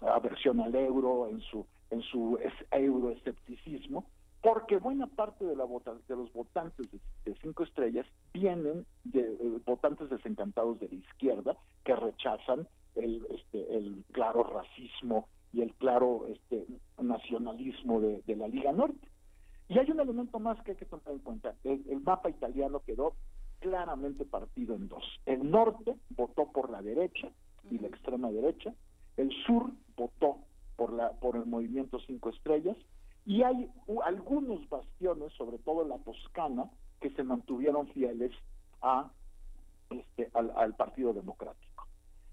aversión al euro, en su euroescepticismo, porque buena parte de los votantes de 5 estrellas vienen de votantes desencantados de la izquierda, que rechazan el claro racismo y el claro nacionalismo de la Liga Norte. Y hay un elemento más que hay que tomar en cuenta. El mapa italiano quedó claramente partido en dos. El norte votó por la derecha y la extrema derecha, el sur votó por el movimiento 5 estrellas, y hay algunos bastiones, sobre todo en la Toscana, que se mantuvieron fieles al Partido Democrático.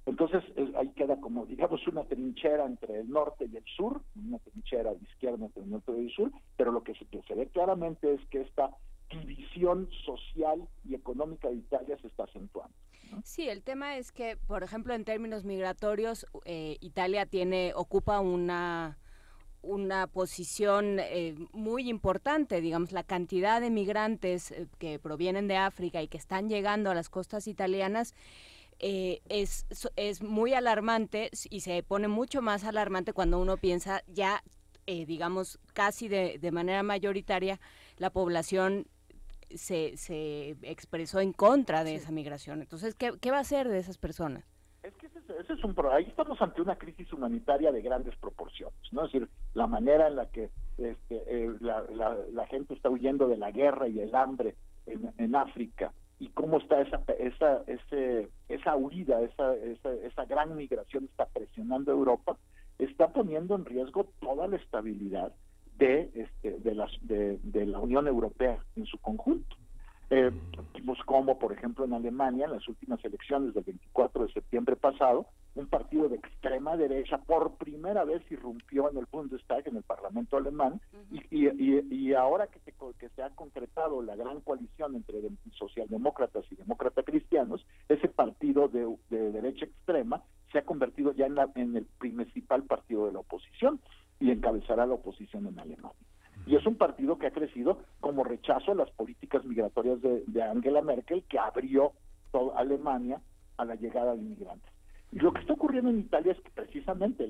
Entonces ahí queda como, digamos, una trinchera entre el norte y el sur, una trinchera de izquierda entre el norte y el sur, pero lo que se ve claramente es que esta división social y económica de Italia se está acentuando, ¿no? Sí, el tema es que, por ejemplo, en términos migratorios, Italia ocupa una posición muy importante. Digamos, la cantidad de migrantes que provienen de África y que están llegando a las costas italianas es muy alarmante, y se pone mucho más alarmante cuando uno piensa ya, digamos, casi de manera mayoritaria, la población se expresó en contra de esa migración. Entonces, ¿qué va a hacer de esas personas? Es que ese es un problema. Ahí estamos ante una crisis humanitaria de grandes proporciones, ¿no? Es decir, la manera en la que la gente está huyendo de la guerra y el hambre en África, y cómo está esa huida, esa gran migración está presionando a Europa, está poniendo en riesgo toda la estabilidad de la Unión Europea en su conjunto. Vimos cómo, por ejemplo, en Alemania, en las últimas elecciones del 24 de septiembre pasado, un partido de extrema derecha por primera vez irrumpió en el Bundestag, en el Parlamento alemán, y ahora que se ha concretado la gran coalición entre socialdemócratas y demócratas cristianos, ese partido de derecha extrema se ha convertido ya en el principal partido de la oposición y encabezará la oposición en Alemania. Y es un partido que ha crecido como rechazo a las políticas migratorias de Angela Merkel, que abrió toda Alemania a la llegada de inmigrantes. Y lo que está ocurriendo en Italia es que precisamente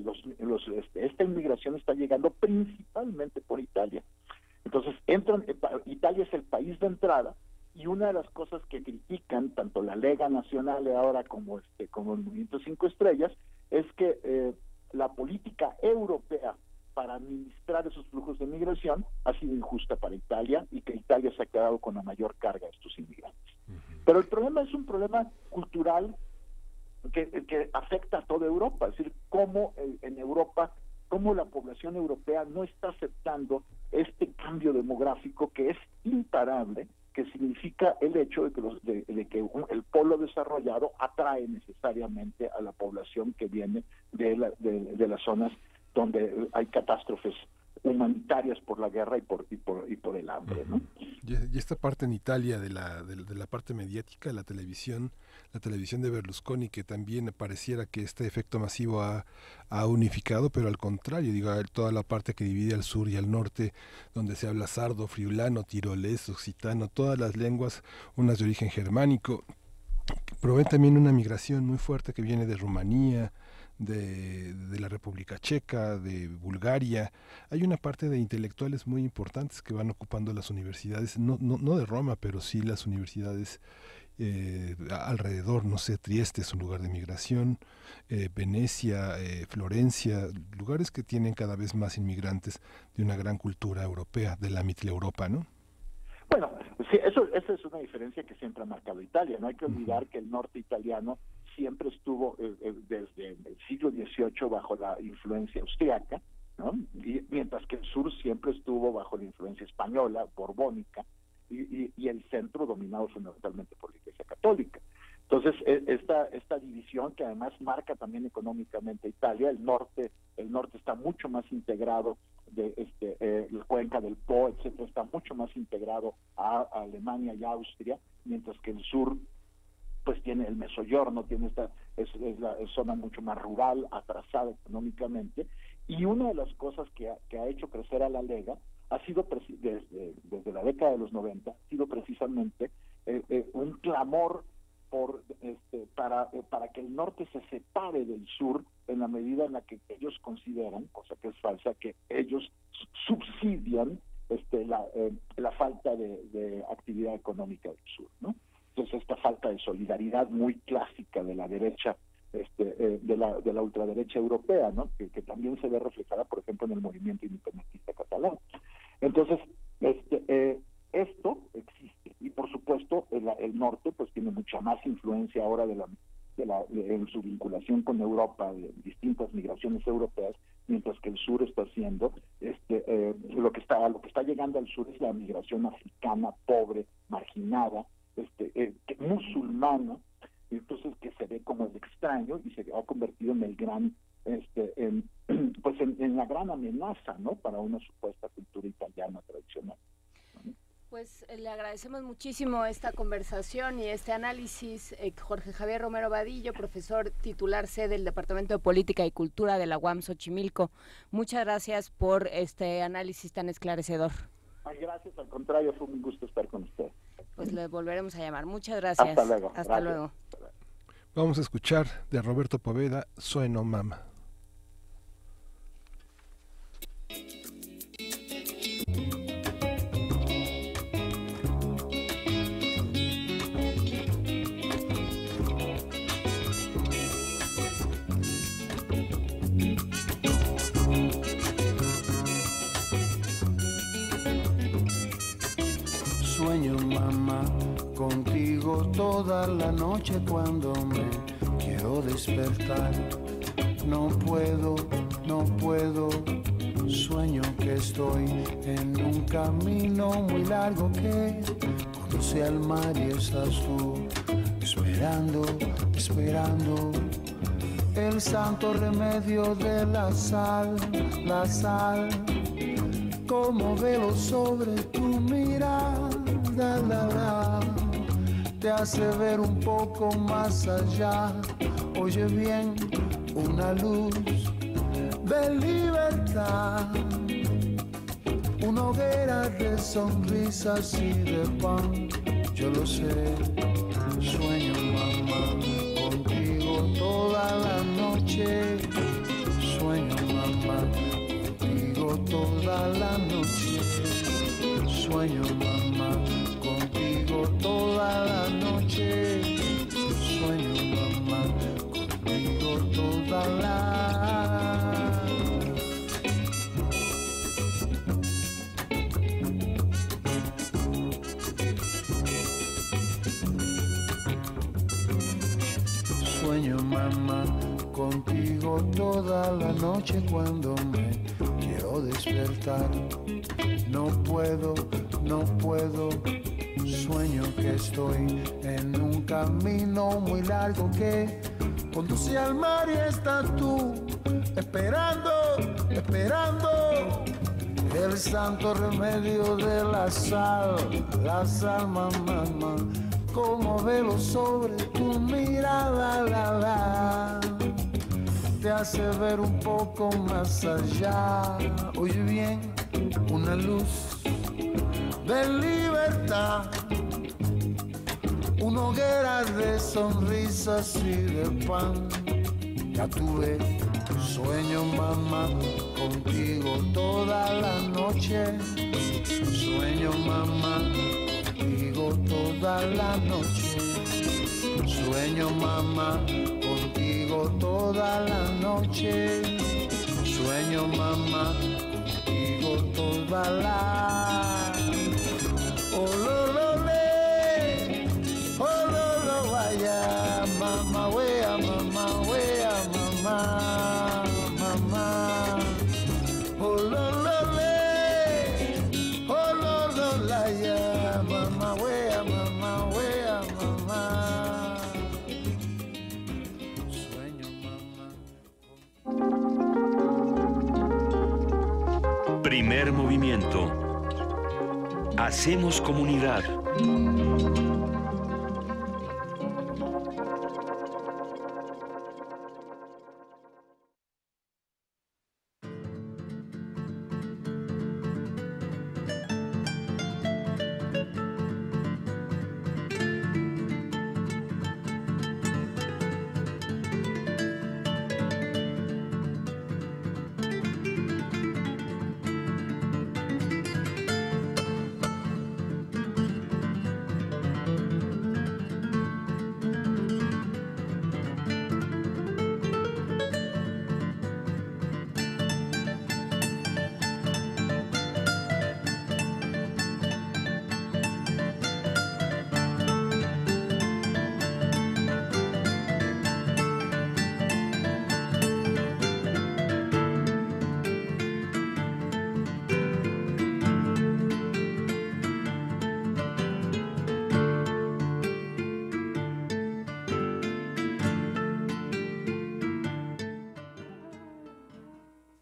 esta inmigración está llegando principalmente por Italia. Entonces, Italia es el país de entrada, y una de las cosas que critican tanto la Lega Nacional ahora como el Movimiento 5 Estrellas es que la política europea para administrar esos flujos de migración ha sido injusta para Italia, y que Italia se ha quedado con la mayor carga de estos inmigrantes. Pero el problema es un problema cultural que afecta a toda Europa. Es decir, cómo en Europa, cómo la población europea no está aceptando este cambio demográfico que es imparable, que significa el hecho de que el polo desarrollado atrae necesariamente a la población que viene de las zonas donde hay catástrofes humanitarias por la guerra y por el hambre, ¿no? Y esta parte en Italia de la parte mediática, la televisión de Berlusconi, que también pareciera que este efecto masivo ha unificado, pero al contrario, digo, toda la parte que divide al sur y al norte, donde se habla sardo, friulano, tirolés, occitano, todas las lenguas, unas de origen germánico, proveen también una migración muy fuerte que viene de Rumanía, de la República Checa, de Bulgaria. Hay una parte de intelectuales muy importantes que van ocupando las universidades, no de Roma, pero sí las universidades alrededor, no sé, Trieste es un lugar de migración, Venecia, Florencia, lugares que tienen cada vez más inmigrantes de una gran cultura europea, de la Mitteleuropa, ¿no? Bueno, sí, esa es una diferencia que siempre ha marcado Italia. No hay que olvidar que el norte italiano siempre estuvo desde el siglo XVIII bajo la influencia austriaca, ¿no? Y mientras que el sur siempre estuvo bajo la influencia española, borbónica, y el centro dominado fundamentalmente por la Iglesia Católica. Entonces, esta división que además marca también económicamente Italia, el norte está mucho más integrado la cuenca del Po, etcétera, está mucho más integrado a Alemania y Austria, mientras que el sur pues tiene el Mezzogiorno, es la zona mucho más rural, atrasada económicamente, y una de las cosas que ha hecho crecer a la Lega ha sido desde la década de los 90, ha sido precisamente un clamor para que el norte se separe del sur en la medida en la que ellos consideran, cosa que es falsa, que ellos subsidian la falta de actividad económica del sur, ¿no? Entonces esta falta de solidaridad muy clásica de la derecha, de la ultraderecha europea, ¿no? Que también se ve reflejada, por ejemplo, en el movimiento independentista catalán. Entonces, esto existe, y por supuesto el norte pues tiene mucha más influencia ahora en su vinculación con Europa, de distintas migraciones europeas, mientras que el sur está haciendo lo que está llegando al sur es la migración africana, pobre, marginada, musulmana, entonces que se ve como el extraño y se ha convertido en el gran en la gran amenaza, ¿no?, para una supuesta cultura italiana tradicional. Pues le agradecemos muchísimo esta conversación y este análisis, Jorge Javier Romero Vadillo, profesor titular C del Departamento de Política y Cultura de la UAM Xochimilco. Muchas gracias por este análisis tan esclarecedor. Ay, gracias, al contrario, fue un gusto estar con usted. Pues le volveremos a llamar. Muchas gracias. Hasta luego. Hasta luego. Vamos a escuchar de Roberto Poveda, Sueno Mama. Sueño, mamá, contigo toda la noche cuando me quiero despertar. No puedo, sueño que estoy en un camino muy largo que conduce al mar y estás tú esperando el santo remedio de la sal, como velo sobre tu mirada, te hace ver un poco más allá. Oye bien, una luz de libertad, una hoguera de sonrisas y de pan. Yo lo sé, sueño, mamá, contigo toda la noche. Sueño, mamá, contigo toda la noche. Sueño, mamá, contigo toda la noche. Sueño, mamá, contigo toda la Sueño, mamá, contigo toda la noche cuando me quiero despertar. No puedo, sueño que estoy en un camino muy largo que conduce al mar y estás tú esperando el santo remedio de la sal, mamá, como velo sobre tu mirada, te hace ver un poco más allá. Oye bien, una luz de libertad, una hoguera de sonrisas y de pan. Ya tuve sueño, mamá, contigo toda la noche. Sueño, mamá, contigo toda la noche. Sueño, mamá, contigo toda la noche. Sueño, mamá, contigo toda la. Oh, lo, le. Oh, lo, vaya. Mamá, wea, mamá, wea, mamá. Mamá. Oh, lo, le. Oh, lo, la, ya. Mamá, wea, mamá, wea, mamá. Sueño, mamá. Primer movimiento. Hacemos comunidad.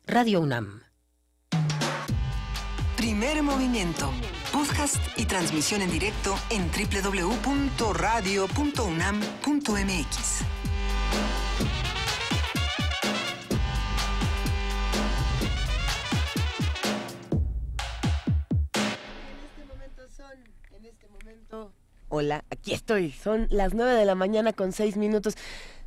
Radio UNAM. Primer movimiento. Podcast y transmisión en directo en www.radio.unam.mx. Hola, aquí estoy. Son las 9 de la mañana con 6 minutos.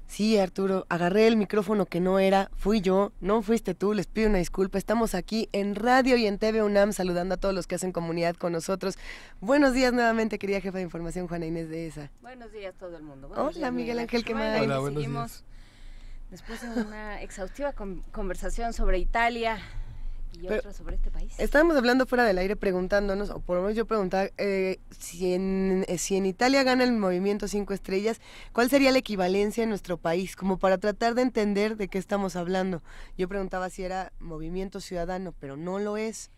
Sí, Arturo, agarré el micrófono que no era, fui yo, no fuiste tú, les pido una disculpa. Estamos aquí en radio y en TV UNAM saludando a todos los que hacen comunidad con nosotros. Buenos días nuevamente, querida jefa de información, Juana Inés de ESA. Buenos días todo el mundo. Hola, Días, Miguel Ángel, ¿qué más? Hola, buenos días. Después de una exhaustiva conversación sobre Italia y otra sobre este país. Estábamos hablando fuera del aire preguntándonos, o por lo menos yo preguntaba, si en Italia gana el movimiento 5 estrellas, ¿cuál sería la equivalencia en nuestro país? Como para tratar de entender de qué estamos hablando. Yo preguntaba si era movimiento ciudadano, pero no lo es.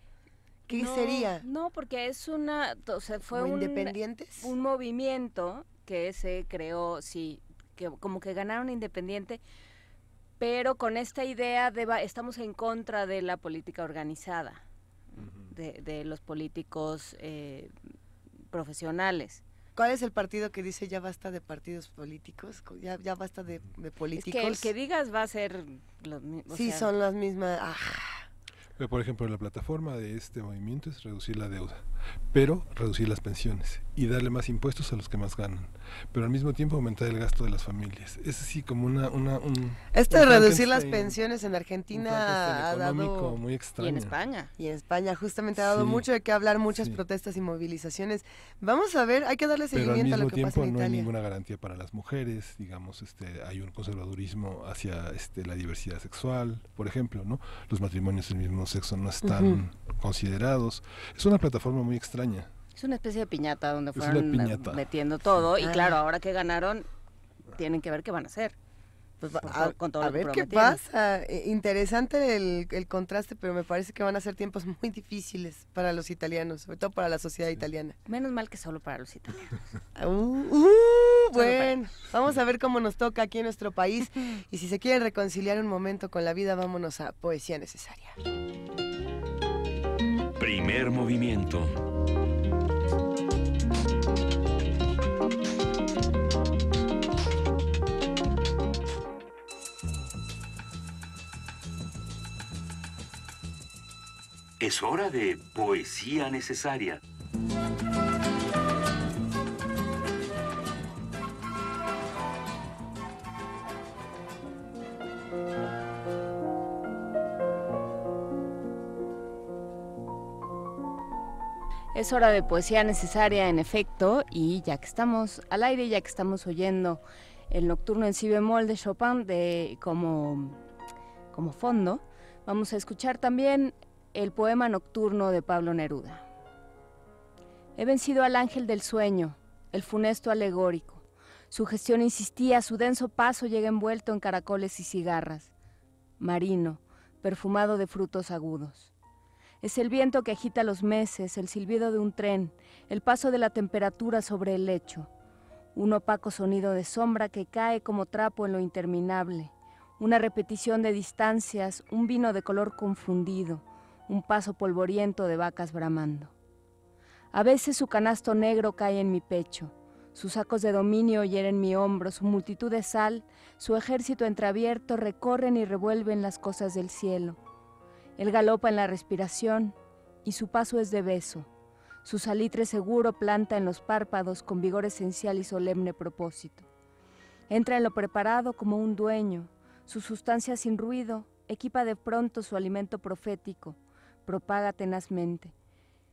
¿Qué sería? No, porque es fue ¿independientes? Un movimiento que se creó, sí, que como que ganaron independiente, pero con esta idea de estamos en contra de la política organizada, de los políticos profesionales. ¿Cuál es el partido que dice ya basta de partidos políticos? Ya basta de políticos. Es que el que digas va a ser los mismos. Sí, son las mismas. Por ejemplo, la plataforma de este movimiento es reducir la deuda, pero reducir las pensiones y darle más impuestos a los que más ganan, pero al mismo tiempo aumentar el gasto de las familias. Es así como Esto de reducir las pensiones en Argentina ha dado muy extraño. Y en España. Y en España justamente ha dado mucho de qué hablar, muchas protestas y movilizaciones. Vamos a ver, hay que darle seguimiento a lo que pasa en Italia. Pero al mismo tiempo no hay ninguna garantía para las mujeres, digamos, hay un conservadurismo hacia la diversidad sexual, por ejemplo, ¿no? Los matrimonios del mismo sexo no están considerados. Es una plataforma muy extraña. Es una especie de piñata donde fueron metiendo todo y claro, ahora que ganaron tienen que ver qué van a hacer. Pues con todo a ver qué pasa. Interesante el contraste, pero me parece que van a ser tiempos muy difíciles para los italianos, sobre todo para la sociedad italiana. Menos mal que solo para los italianos. Bueno, vamos a ver cómo nos toca aquí en nuestro país y si se quieren reconciliar un momento con la vida, vámonos a Poesía Necesaria. Primer movimiento. Es hora de poesía necesaria. Es hora de poesía necesaria, en efecto, y ya que estamos al aire, ya que estamos oyendo el nocturno en si bemol de Chopin como fondo, vamos a escuchar también el poema nocturno de Pablo Neruda. He vencido al ángel del sueño, el funesto alegórico. Su gestión insistía, su denso paso llega envuelto en caracoles y cigarras. Marino, perfumado de frutos agudos. Es el viento que agita los meses, el silbido de un tren, el paso de la temperatura sobre el lecho. Un opaco sonido de sombra que cae como trapo en lo interminable. Una repetición de distancias, un vino de color confundido, un paso polvoriento de vacas bramando. A veces su canasto negro cae en mi pecho, sus sacos de dominio hieren mi hombro, su multitud de sal, su ejército entreabierto recorren y revuelven las cosas del cielo. Él galopa en la respiración y su paso es de beso. Su salitre seguro planta en los párpados con vigor esencial y solemne propósito. Entra en lo preparado como un dueño. Su sustancia sin ruido equipa de pronto su alimento profético. Propaga tenazmente.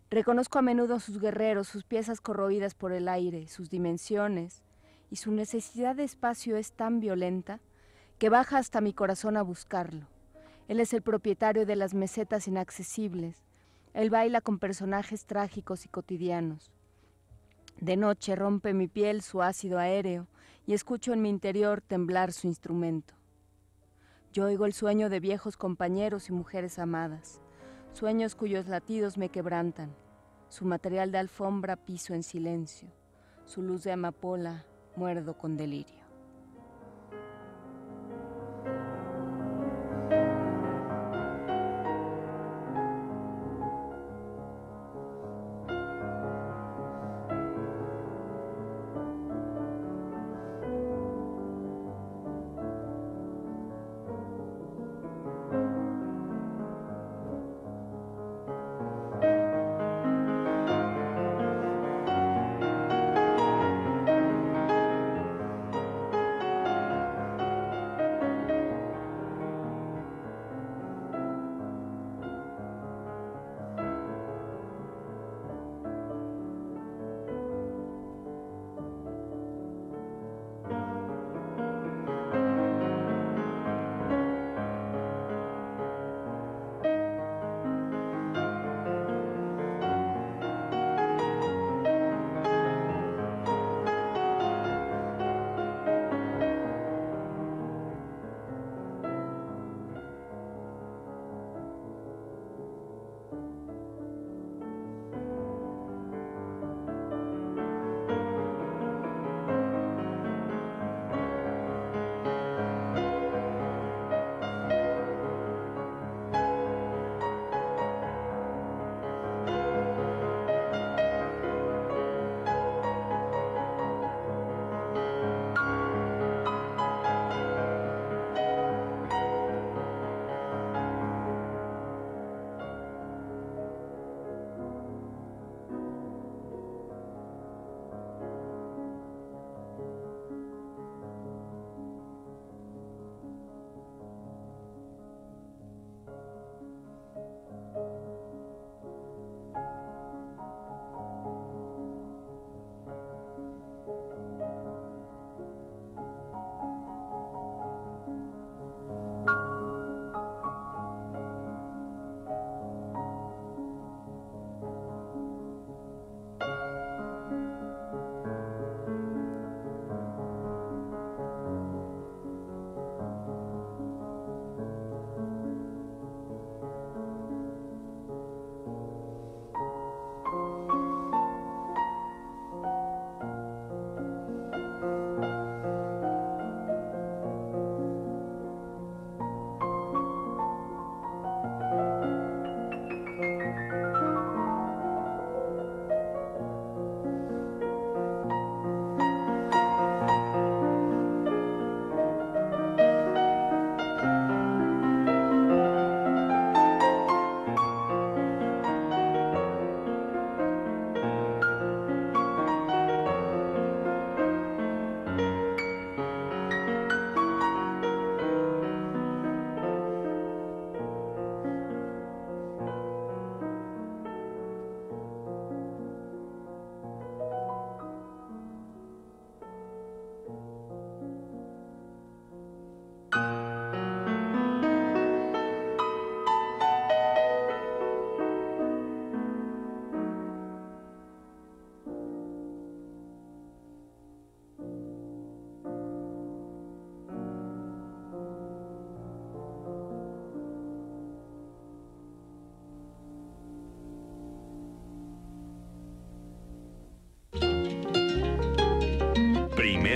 Reconozco a menudo sus guerreros, sus piezas corroídas por el aire, sus dimensiones, y su necesidad de espacio es tan violenta que baja hasta mi corazón a buscarlo. Él es el propietario de las mesetas inaccesibles. Él baila con personajes trágicos y cotidianos. De noche rompe mi piel su ácido aéreo y escucho en mi interior temblar su instrumento. Yo oigo el sueño de viejos compañeros y mujeres amadas, sueños cuyos latidos me quebrantan. Su material de alfombra piso en silencio, su luz de amapola muerdo con delirio.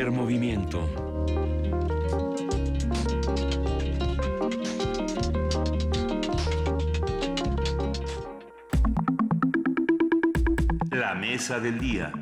Primer movimiento. La mesa del día.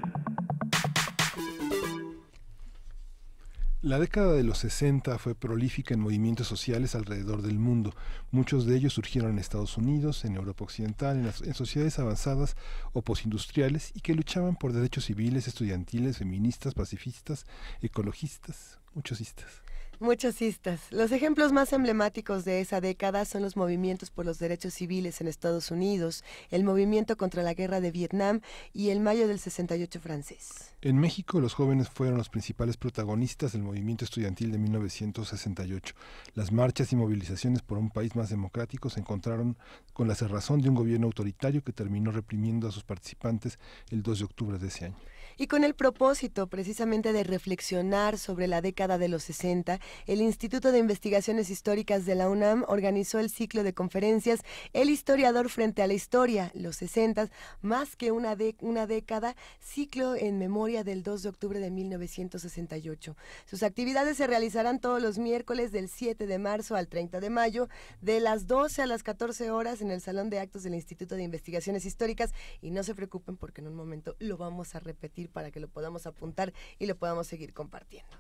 La década de los 60 fue prolífica en movimientos sociales alrededor del mundo. Muchos de ellos surgieron en Estados Unidos, en Europa Occidental, en sociedades avanzadas o postindustriales y que luchaban por derechos civiles, estudiantiles, feministas, pacifistas, ecologistas, muchosistas. Muchosistas. Los ejemplos más emblemáticos de esa década son los movimientos por los derechos civiles en Estados Unidos, el movimiento contra la guerra de Vietnam y el Mayo del 68 francés. En México, los jóvenes fueron los principales protagonistas del movimiento estudiantil de 1968. Las marchas y movilizaciones por un país más democrático se encontraron con la cerrazón de un gobierno autoritario que terminó reprimiendo a sus participantes el 2 de octubre de ese año. Y con el propósito precisamente de reflexionar sobre la década de los 60, el Instituto de Investigaciones Históricas de la UNAM organizó el ciclo de conferencias El historiador frente a la historia, los 60, más que una década, ciclo en memoria del 2 de octubre de 1968. Sus actividades se realizarán todos los miércoles del 7 de marzo al 30 de mayo, de las 12 a las 14 horas en el Salón de Actos del Instituto de Investigaciones Históricas, y no se preocupen porque en un momento lo vamos a repetir para que lo podamos apuntar y lo podamos seguir compartiendo.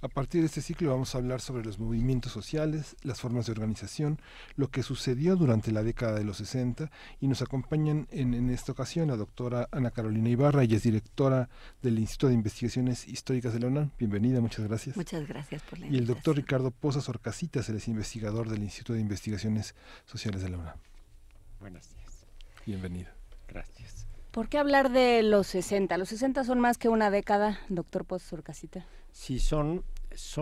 A partir de este ciclo vamos a hablar sobre los movimientos sociales, las formas de organización, lo que sucedió durante la década de los 60 y nos acompañan en esta ocasión la doctora Ana Carolina Ibarra, ella es directora del Instituto de Investigaciones Históricas de la UNAM. Bienvenida, muchas gracias. Muchas gracias por la invitación. Y el doctor Ricardo Pozas Orcasitas, él es investigador del Instituto de Investigaciones Sociales de la UNAM. Buenos días. Bienvenido. Gracias. ¿Por qué hablar de los 60? ¿Los 60 son más que una década, doctor Pozas Orcasitas? Sí, son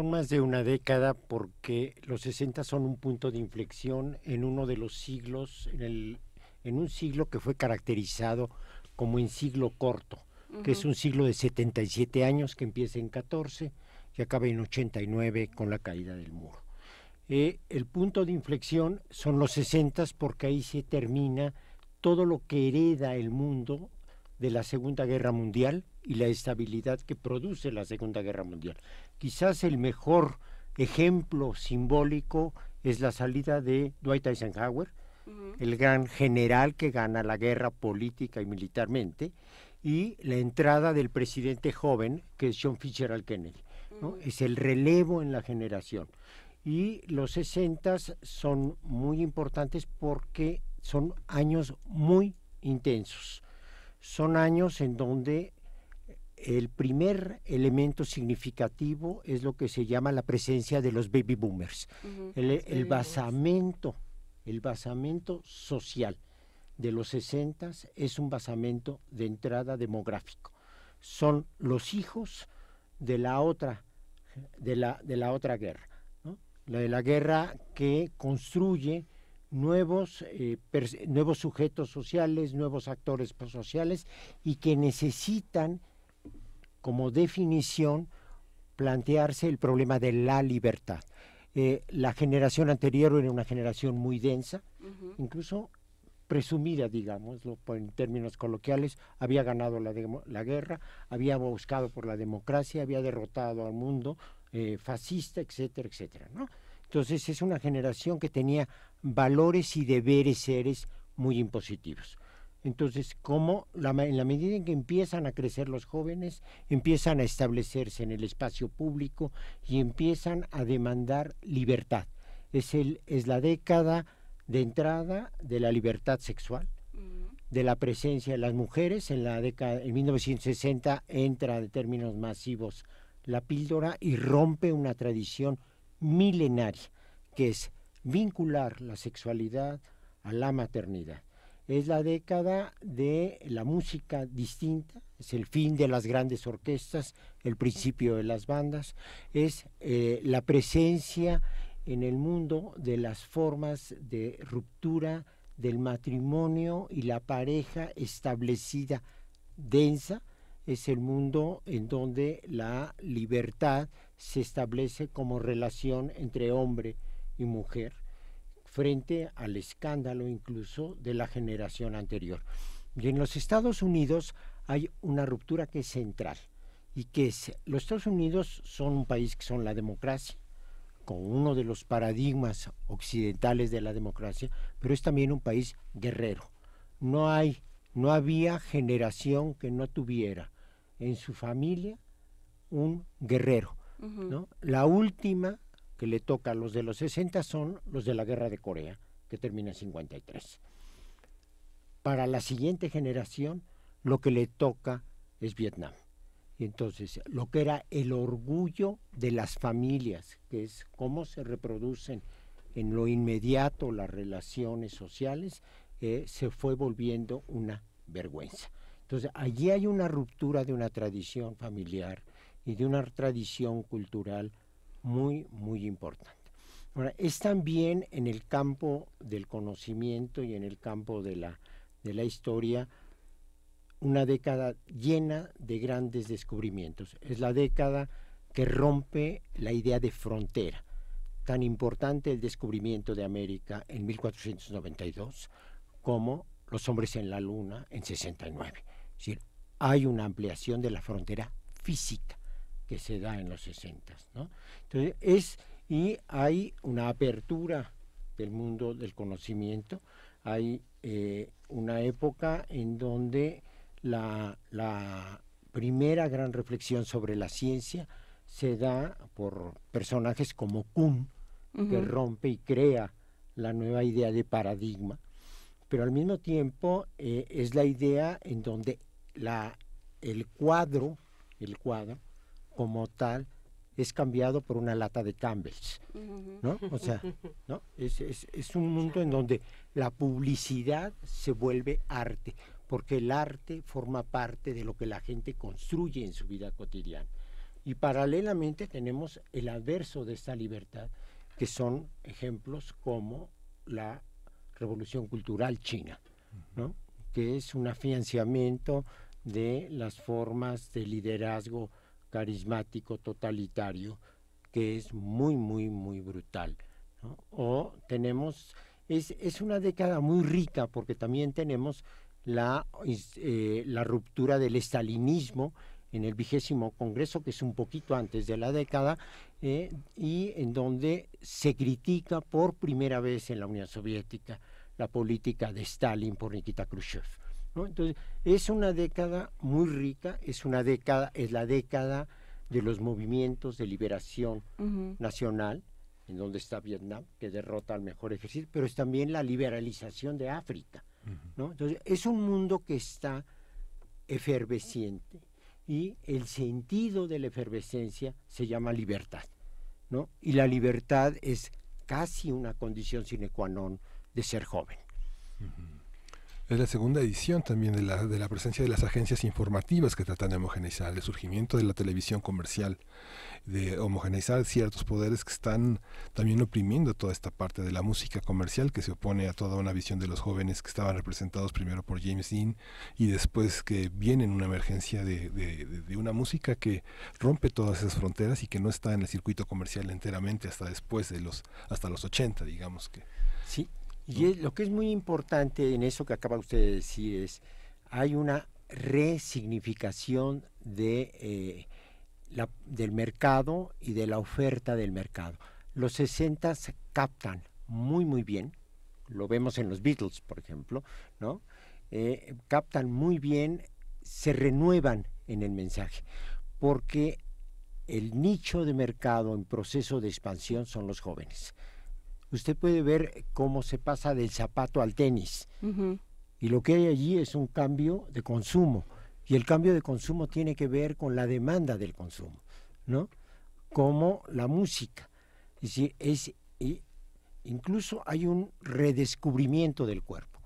más de una década porque los 60 son un punto de inflexión en uno de los siglos, en un siglo que fue caracterizado como en siglo corto, que es un siglo de 77 años que empieza en 14 y acaba en 89 con la caída del muro. El punto de inflexión son los 60 porque ahí se termina todo lo que hereda el mundo de la Segunda Guerra Mundial y la estabilidad que produce la Segunda Guerra Mundial. Quizás el mejor ejemplo simbólico es la salida de Dwight Eisenhower, el gran general que gana la guerra política y militarmente, y la entrada del presidente joven, que es John Fitzgerald Kennedy, ¿no? Es el relevo en la generación. Y los 60 son muy importantes porque son años muy intensos. Son años en donde el primer elemento significativo es lo que se llama la presencia de los baby boomers, el basamento social de los 60 es un basamento de entrada demográfico. Son los hijos de la otra guerra, ¿no? De la guerra que construye nuevos sujetos sociales, nuevos actores sociales y que necesitan como definición plantearse el problema de la libertad. La generación anterior era una generación muy densa, incluso presumida, digámoslo en términos coloquiales, había ganado la guerra, había buscado por la democracia, había derrotado al mundo fascista, etcétera, etcétera, ¿no? Entonces es una generación que tenía valores y deberes seres muy impositivos. Entonces, en la medida en que empiezan a crecer los jóvenes, empiezan a establecerse en el espacio público y empiezan a demandar libertad. Es la década de entrada de la libertad sexual, de la presencia de las mujeres. En 1960 entra de términos masivos la píldora y rompe una tradición milenaria, que es vincular la sexualidad a la maternidad. Es la década de la música distinta, es el fin de las grandes orquestas, el principio de las bandas, es la presencia en el mundo de las formas de ruptura del matrimonio y la pareja establecida densa. Es el mundo en donde la libertad se establece como relación entre hombre y mujer, frente al escándalo incluso de la generación anterior. Y en los Estados Unidos hay una ruptura que es central, y que los Estados Unidos son un país que son la democracia, con uno de los paradigmas occidentales de la democracia, pero es también un país guerrero. No había generación que no tuviera en su familia un guerrero, ¿no? La última que le toca a los de los 60 son los de la Guerra de Corea, que termina en 53. Para la siguiente generación, lo que le toca es Vietnam. Y entonces, lo que era el orgullo de las familias, que es cómo se reproducen en lo inmediato las relaciones sociales, se fue volviendo una vergüenza. Entonces, allí hay una ruptura de una tradición familiar y de una tradición cultural muy, muy importante. Ahora, es también en el campo del conocimiento y en el campo de la historia una década llena de grandes descubrimientos. Es la década que rompe la idea de frontera. Tan importante el descubrimiento de América en 1492 como los hombres en la luna en 69. Es decir, hay una ampliación de la frontera física que se da en los 60, ¿no? Entonces y hay una apertura del mundo del conocimiento. Hay una época en donde la primera gran reflexión sobre la ciencia se da por personajes como Kuhn, que rompe y crea la nueva idea de paradigma, pero al mismo tiempo es la idea en donde el cuadro como tal es cambiado por una lata de Campbell's, ¿no? O sea, ¿no? Es un mundo en donde la publicidad se vuelve arte, porque el arte forma parte de lo que la gente construye en su vida cotidiana. Y paralelamente tenemos el adverso de esta libertad, que son ejemplos como la Revolución Cultural China, ¿no? Que es un afianzamiento de las formas de liderazgo carismático totalitario, que es muy, muy, muy brutal, ¿no? O tenemos, es una década muy rica, porque también tenemos la ruptura del estalinismo en el 20º Congreso, que es un poquito antes de la década, y en donde se critica por primera vez en la Unión Soviética la política de Stalin por Nikita Khrushchev, ¿no? Entonces, es una década muy rica, es la década de los movimientos de liberación nacional, en donde está Vietnam, que derrota al mejor ejército, pero es también la liberalización de África, ¿no? Entonces, es un mundo que está efervesciente, y el sentido de la efervescencia se llama libertad, ¿no? Y la libertad es casi una condición sine qua non de ser joven. Es la segunda edición también de la presencia de las agencias informativas que tratan de homogeneizar el surgimiento de la televisión comercial, de homogeneizar ciertos poderes que están también oprimiendo toda esta parte de la música comercial, que se opone a toda una visión de los jóvenes que estaban representados primero por James Dean, y después que viene una emergencia de una música que rompe todas esas fronteras y que no está en el circuito comercial enteramente hasta después hasta los 80, digamos que. Sí. Y lo que es muy importante en eso que acaba usted de decir es, hay una resignificación del mercado y de la oferta del mercado. Los 60 captan muy, muy bien, lo vemos en los Beatles, por ejemplo, ¿no? Captan muy bien, se renuevan en el mensaje, porque el nicho de mercado en proceso de expansión son los jóvenes. Usted puede ver cómo se pasa del zapato al tenis, y lo que hay allí es un cambio de consumo, y el cambio de consumo tiene que ver con la demanda del consumo, ¿no? Como la música. Es decir, incluso hay un redescubrimiento del cuerpo,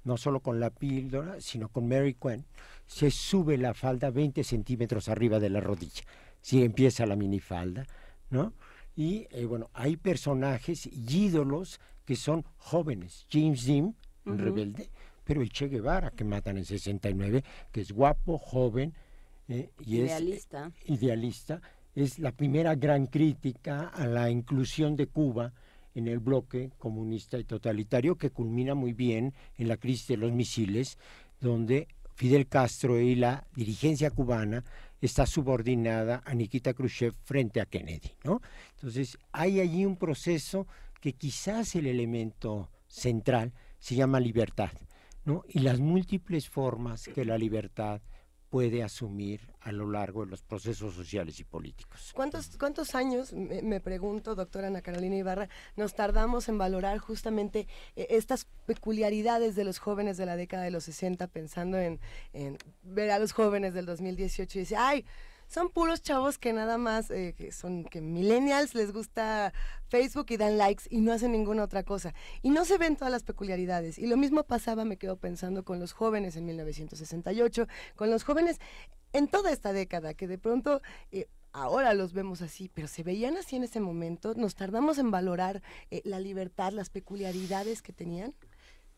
no solo con la píldora, sino con Mary Quinn, se sube la falda 20 centímetros arriba de la rodilla, si empieza la minifalda, ¿no? Y bueno, hay personajes y ídolos que son jóvenes. James Dean, rebelde, pero el Che Guevara, que matan en 69, que es guapo, joven, y idealista. Idealista. Es la primera gran crítica a la inclusión de Cuba en el bloque comunista y totalitario, que culmina muy bien en la crisis de los misiles, donde Fidel Castro y la dirigencia cubana está subordinada a Nikita Khrushchev frente a Kennedy, ¿no? Entonces, hay allí un proceso que quizás el elemento central se llama libertad, ¿no? Y las múltiples formas que la libertad puede asumir a lo largo de los procesos sociales y políticos. ¿Cuántos años, me pregunto, doctora Ana Carolina Ibarra, nos tardamos en valorar justamente estas peculiaridades de los jóvenes de la década de los 60, pensando en ver a los jóvenes del 2018 y decir, ¡ay! Son puros chavos que nada más, que millennials les gusta Facebook y dan likes y no hacen ninguna otra cosa. Y no se ven todas las peculiaridades. Y lo mismo pasaba, me quedo pensando, con los jóvenes en 1968, con los jóvenes en toda esta década, que de pronto ahora los vemos así, pero se veían así en ese momento. Nos tardamos en valorar la libertad, las peculiaridades que tenían.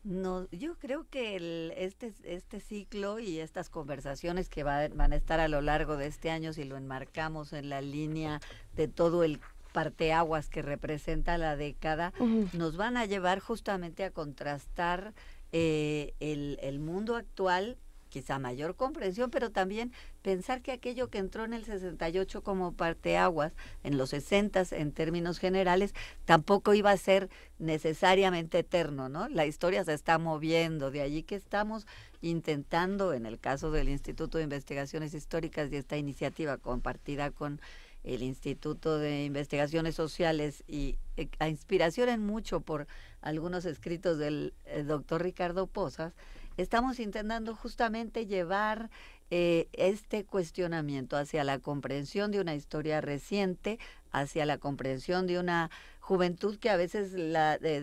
No, yo creo que este ciclo y estas conversaciones que van a estar a lo largo de este año, si lo enmarcamos en la línea de todo el parteaguas que representa la década, nos van a llevar justamente a contrastar el mundo actual, quizá mayor comprensión, pero también pensar que aquello que entró en el 68 como parteaguas, en los 60 en términos generales, tampoco iba a ser necesariamente eterno, ¿no? La historia se está moviendo, de allí que estamos intentando, en el caso del Instituto de Investigaciones Históricas y esta iniciativa compartida con el Instituto de Investigaciones Sociales y a inspiración en mucho por algunos escritos del doctor Ricardo Pozas, estamos intentando justamente llevar este cuestionamiento hacia la comprensión de una historia reciente, hacia la comprensión de una juventud que a veces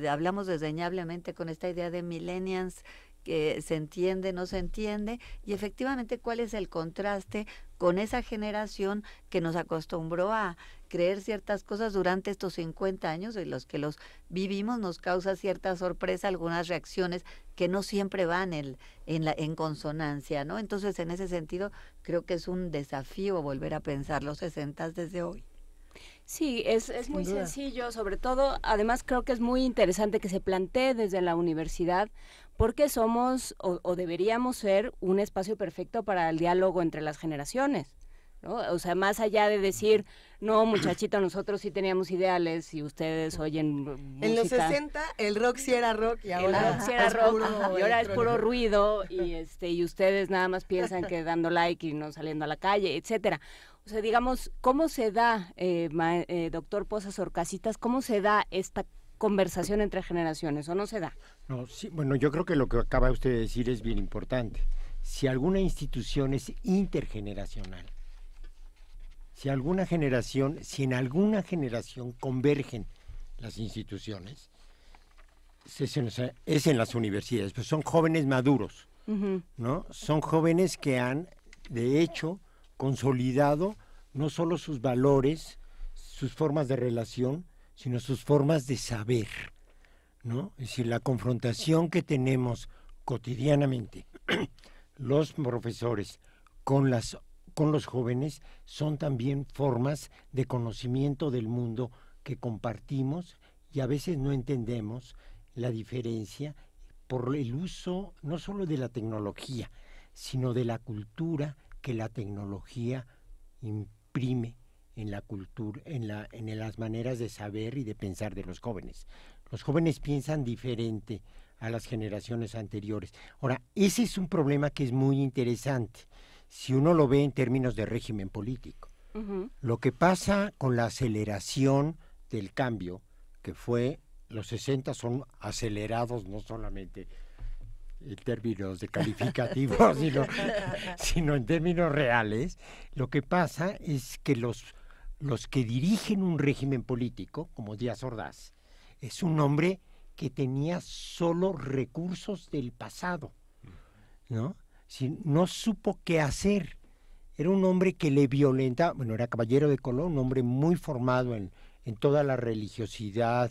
hablamos desdeñablemente con esta idea de millennials, que se entiende, no se entiende, y efectivamente cuál es el contraste con esa generación que nos acostumbró a creer ciertas cosas durante estos 50 años, y los que los vivimos nos causa cierta sorpresa, algunas reacciones que no siempre van en consonancia, ¿no? Entonces, en ese sentido, creo que es un desafío volver a pensar los 60 desde hoy. Sí, es muy sencillo, sobre todo, además creo que es muy interesante que se plantee desde la universidad, porque somos o deberíamos ser un espacio perfecto para el diálogo entre las generaciones, ¿no? O sea, más allá de decir, no, muchachito, nosotros sí teníamos ideales y ustedes oyen música. En los 60 el rock sí era rock y ahora es puro ruido y ustedes nada más piensan que dando like y no saliendo a la calle, etcétera. O sea, digamos, ¿cómo se da, doctor Pozas Orcasitas, cómo se da esta conversación entre generaciones o no se da? No, sí, bueno, yo creo que lo que acaba usted de decir es bien importante. Si alguna institución es intergeneracional, si en alguna generación convergen las instituciones, es en las universidades, pues son jóvenes maduros, ¿no? Son jóvenes que han, de hecho, consolidado no solo sus valores, sus formas de relación, sino sus formas de saber, ¿no? Es decir, la confrontación que tenemos cotidianamente los profesores con los jóvenes son también formas de conocimiento del mundo que compartimos y a veces no entendemos la diferencia por el uso no solo de la tecnología, sino de la cultura que la tecnología imprime en la cultura, en las maneras de saber y de pensar de los jóvenes. Los jóvenes piensan diferente a las generaciones anteriores. Ahora, ese es un problema que es muy interesante si uno lo ve en términos de régimen político. Lo que pasa con la aceleración del cambio, que fue, los 60 son acelerados no solamente en términos de calificativos, sino en términos reales. Lo que pasa es que los que dirigen un régimen político, como Díaz Ordaz, es un hombre que tenía solo recursos del pasado, ¿no? No supo qué hacer. Era un hombre que le violentaba, bueno, era caballero de Colón, un hombre muy formado en toda la religiosidad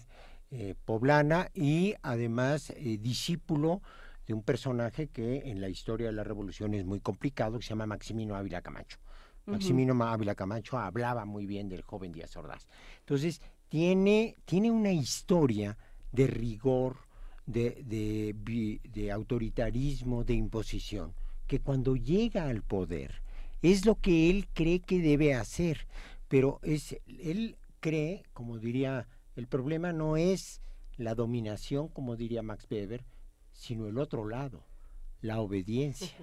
poblana y además discípulo de un personaje que en la historia de la revolución es muy complicado, que se llama Maximino Ávila Camacho. Maximino Ávila Camacho hablaba muy bien del joven Díaz Ordaz. Entonces, tiene una historia de rigor, de autoritarismo, de imposición, que cuando llega al poder es lo que él cree que debe hacer, pero él cree, como diría, el problema no es la dominación, como diría Max Weber, sino el otro lado, la obediencia.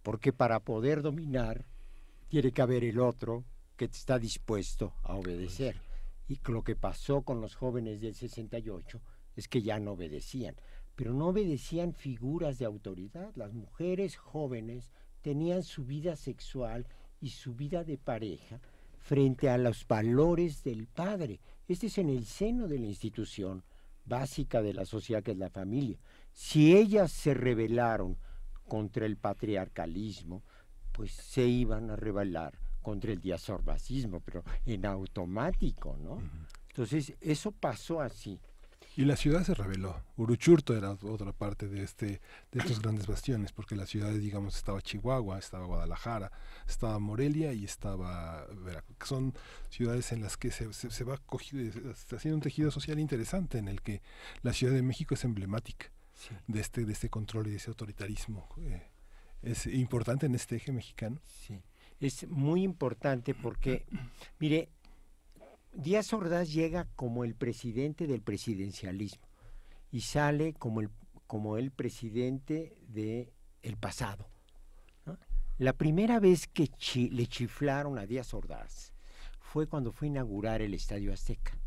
Porque para poder dominar tiene que haber el otro que está dispuesto a obedecer. Y lo que pasó con los jóvenes del 68 es que ya no obedecían, pero no obedecían figuras de autoridad. Las mujeres jóvenes tenían su vida sexual y su vida de pareja frente a los valores del padre. Este es en el seno de la institución básica de la sociedad, que es la familia. Si ellas se rebelaron contra el patriarcalismo, pues se iban a rebelar contra el diazorbacismo, pero en automático, ¿no? Entonces, eso pasó así. Y la ciudad se rebeló. Uruchurtu era otra parte de estos grandes bastiones, porque la ciudad, digamos, estaba Chihuahua, estaba Guadalajara, estaba Morelia y estaba Veracruz, que son ciudades en las que se va haciendo un tejido social interesante, en el que la Ciudad de México es emblemática de este control y de ese autoritarismo. Es importante en este eje mexicano. Sí, es muy importante porque, mire, Díaz Ordaz llega como el presidente del presidencialismo y sale como el presidente del pasado, ¿no? La primera vez que le chiflaron a Díaz Ordaz fue cuando fue a inaugurar el Estadio Azteca,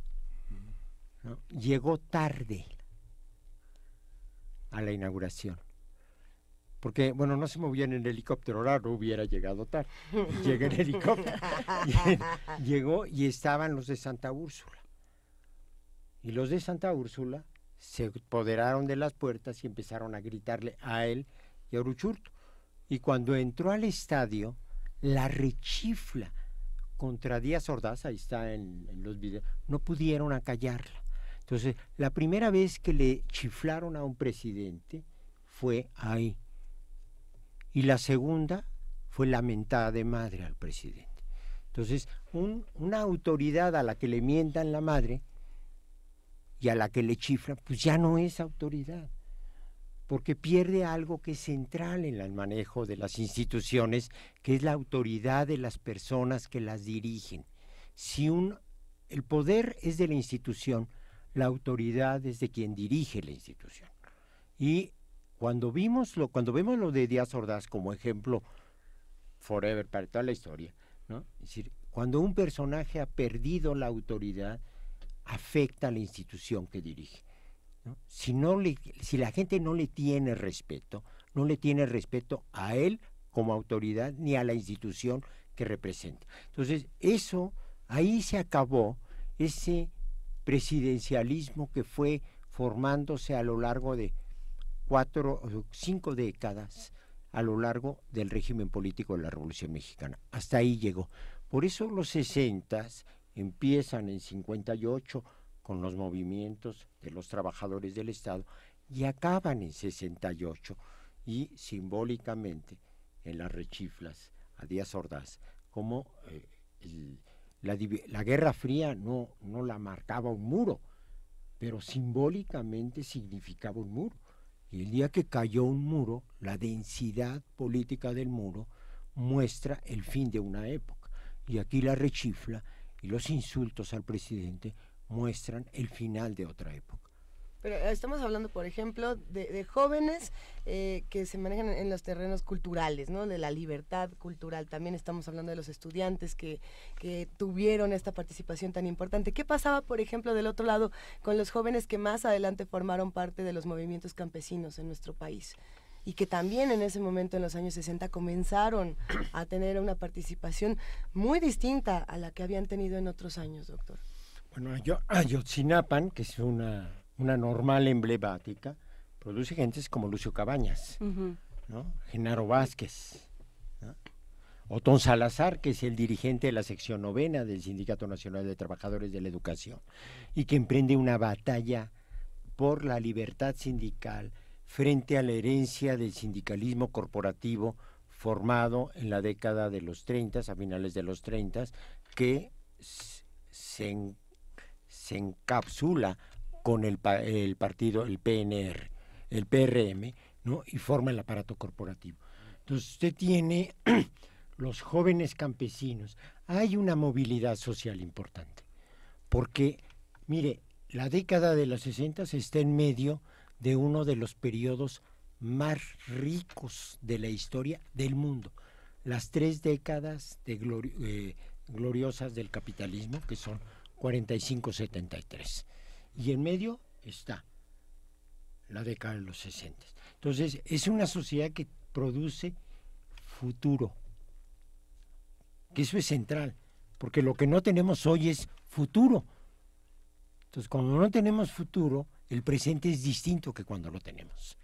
¿no? Llegó tarde a la inauguración, porque, bueno, no se movían en helicóptero, ahora no hubiera llegado tarde. Llega en helicóptero. Llegó y estaban los de Santa Úrsula. Y los de Santa Úrsula se apoderaron de las puertas y empezaron a gritarle a él y a Uruchurtu. Y cuando entró al estadio, la rechifla contra Díaz Ordaz, ahí está en los videos, no pudieron acallarla. Entonces, la primera vez que le chiflaron a un presidente fue ahí. Y la segunda fue la mentada de madre al presidente. Entonces, una autoridad a la que le mientan la madre y a la que le chiflan, pues ya no es autoridad, porque pierde algo que es central en el manejo de las instituciones, que es la autoridad de las personas que las dirigen. Si el poder es de la institución, la autoridad es de quien dirige la institución. Y cuando vemos lo de Díaz Ordaz como ejemplo forever para toda la historia, ¿no? Es decir, cuando un personaje ha perdido la autoridad, afecta a la institución que dirige, ¿no? Si la gente no le tiene respeto, no le tiene respeto a él como autoridad ni a la institución que representa. Entonces, ahí se acabó ese presidencialismo que fue formándose a lo largo de 4 o 5 décadas a lo largo del régimen político de la Revolución Mexicana. Hasta ahí llegó. Por eso los 60s empiezan en 58 con los movimientos de los trabajadores del Estado y acaban en 68 y simbólicamente en las rechiflas a Díaz Ordaz, como la Guerra Fría no la marcaba un muro, pero simbólicamente significaba un muro. Y el día que cayó un muro, la densidad política del muro muestra el fin de una época. Y aquí la rechifla y los insultos al presidente muestran el final de otra época. Pero estamos hablando, por ejemplo, de jóvenes que se manejan en los terrenos culturales, ¿no? De la libertad cultural. También estamos hablando de los estudiantes que tuvieron esta participación tan importante. ¿Qué pasaba, por ejemplo, del otro lado con los jóvenes que más adelante formaron parte de los movimientos campesinos en nuestro país? Y que también en ese momento, en los años 60, comenzaron a tener una participación muy distinta a la que habían tenido en otros años, doctor. Bueno, Ayotzinapan, que es una normal emblemática, produce gentes como Lucio Cabañas, ¿no? Genaro Vázquez, ¿no? Otón Salazar, que es el dirigente de la sección 9 del Sindicato Nacional de Trabajadores de la Educación, y que emprende una batalla por la libertad sindical frente a la herencia del sindicalismo corporativo formado en la década de los 30, a finales de los 30, que se encapsula con el partido, el PNR, el PRM, ¿no? Y forma el aparato corporativo. Entonces usted tiene los jóvenes campesinos. Hay una movilidad social importante, porque, mire, la década de los 60 está en medio de uno de los periodos más ricos de la historia del mundo. Las 3 décadas gloriosas del capitalismo, que son 45-73. Y en medio está la década de los 60. Entonces, es una sociedad que produce futuro, que eso es central, porque lo que no tenemos hoy es futuro. Entonces, cuando no tenemos futuro, el presente es distinto que cuando lo tenemos.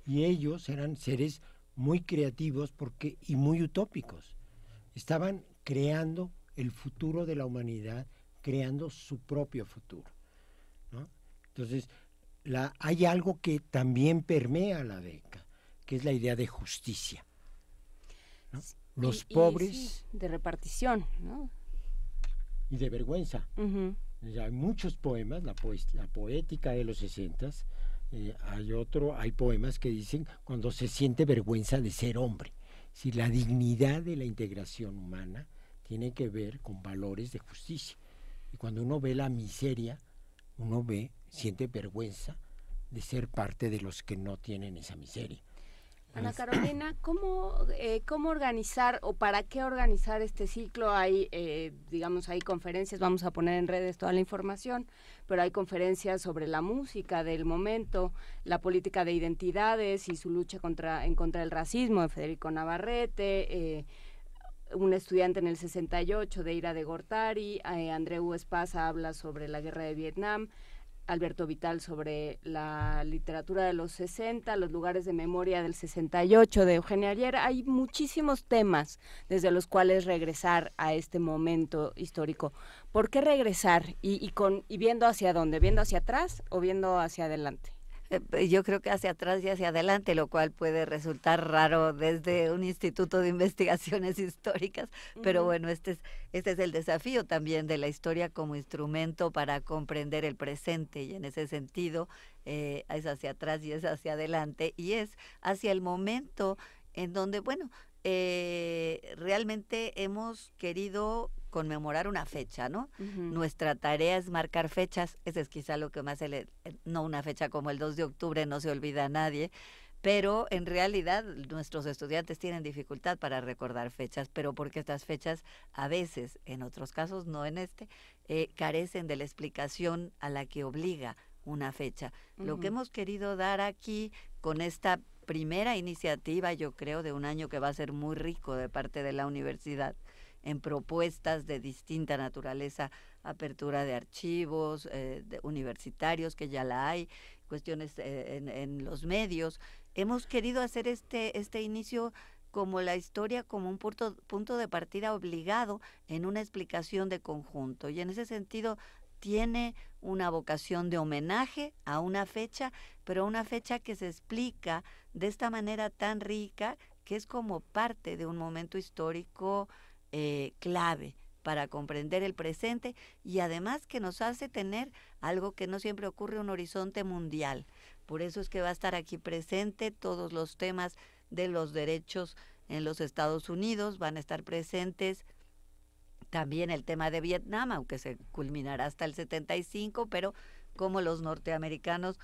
Y ellos eran seres muy creativos y muy utópicos. Estaban creando el futuro de la humanidad, creando su propio futuro, ¿no? Entonces, hay algo que también permea la década, que es la idea de justicia, ¿no? Los pobres... sí, de repartición, ¿no? Y de vergüenza. Uh-huh. Hay muchos poemas, la poética de los 60s, hay poemas que dicen cuando se siente vergüenza de ser hombre. Si la dignidad de la integración humana tiene que ver con valores de justicia. Y cuando uno ve la miseria, siente vergüenza de ser parte de los que no tienen esa miseria. Ana Carolina, ¿cómo organizar o para qué organizar este ciclo? Hay, hay conferencias, vamos a poner en redes toda la información, pero hay conferencias sobre la música del momento, la política de identidades y su lucha en contra del racismo de Federico Navarrete, un estudiante en el 68 de Ira de Gortari, Andreu Espasa habla sobre la guerra de Vietnam, Alberto Vital sobre la literatura de los 60, los lugares de memoria del 68 de Eugenia Ayer. Hay muchísimos temas desde los cuales regresar a este momento histórico. ¿Por qué regresar y viendo hacia dónde? ¿Viendo hacia atrás o viendo hacia adelante? Yo creo que hacia atrás y hacia adelante, lo cual puede resultar raro desde un instituto de investigaciones históricas, pero bueno, este es el desafío también de la historia como instrumento para comprender el presente, y en ese sentido es hacia atrás y es hacia adelante, y es hacia el momento en donde, realmente hemos querido conmemorar una fecha, ¿no? Uh-huh. Nuestra tarea es marcar fechas, ese es quizá lo que más no una fecha como el 2 de octubre, no se olvida a nadie, pero en realidad nuestros estudiantes tienen dificultad para recordar fechas, pero porque estas fechas a veces, en otros casos, no en carecen de la explicación a la que obliga una fecha. Uh-huh. Lo que hemos querido dar aquí con esta primera iniciativa, yo creo, de un año que va a ser muy rico de parte de la universidad, en propuestas de distinta naturaleza, apertura de archivos de universitarios, que ya la hay, cuestiones en los medios. Hemos querido hacer este inicio como la historia, como un punto de partida obligado en una explicación de conjunto. Y en ese sentido tiene una vocación de homenaje a una fecha, pero una fecha que se explica de esta manera tan rica, que es como parte de un momento histórico clave para comprender el presente, y además que nos hace tener algo que no siempre ocurre, un horizonte mundial. Por eso es que va a estar aquí presente todos los temas de los derechos en los Estados Unidos, van a estar presentes también el tema de Vietnam, aunque se culminará hasta el 75, pero como los norteamericanos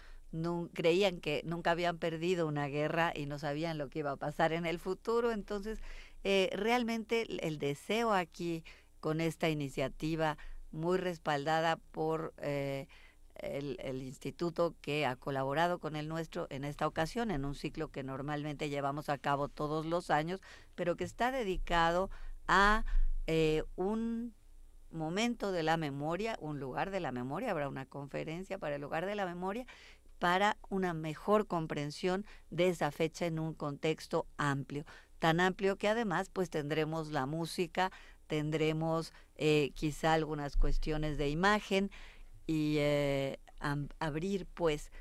creían que nunca habían perdido una guerra y no sabían lo que iba a pasar en el futuro, entonces realmente el deseo aquí con esta iniciativa muy respaldada por el instituto que ha colaborado con el nuestro en esta ocasión, en un ciclo que normalmente llevamos a cabo todos los años, pero que está dedicado a un momento de la memoria, un lugar de la memoria, habrá una conferencia para el lugar de la memoria, para una mejor comprensión de esa fecha en un contexto amplio, tan amplio que además pues tendremos la música, tendremos quizá algunas cuestiones de imagen y abrir pues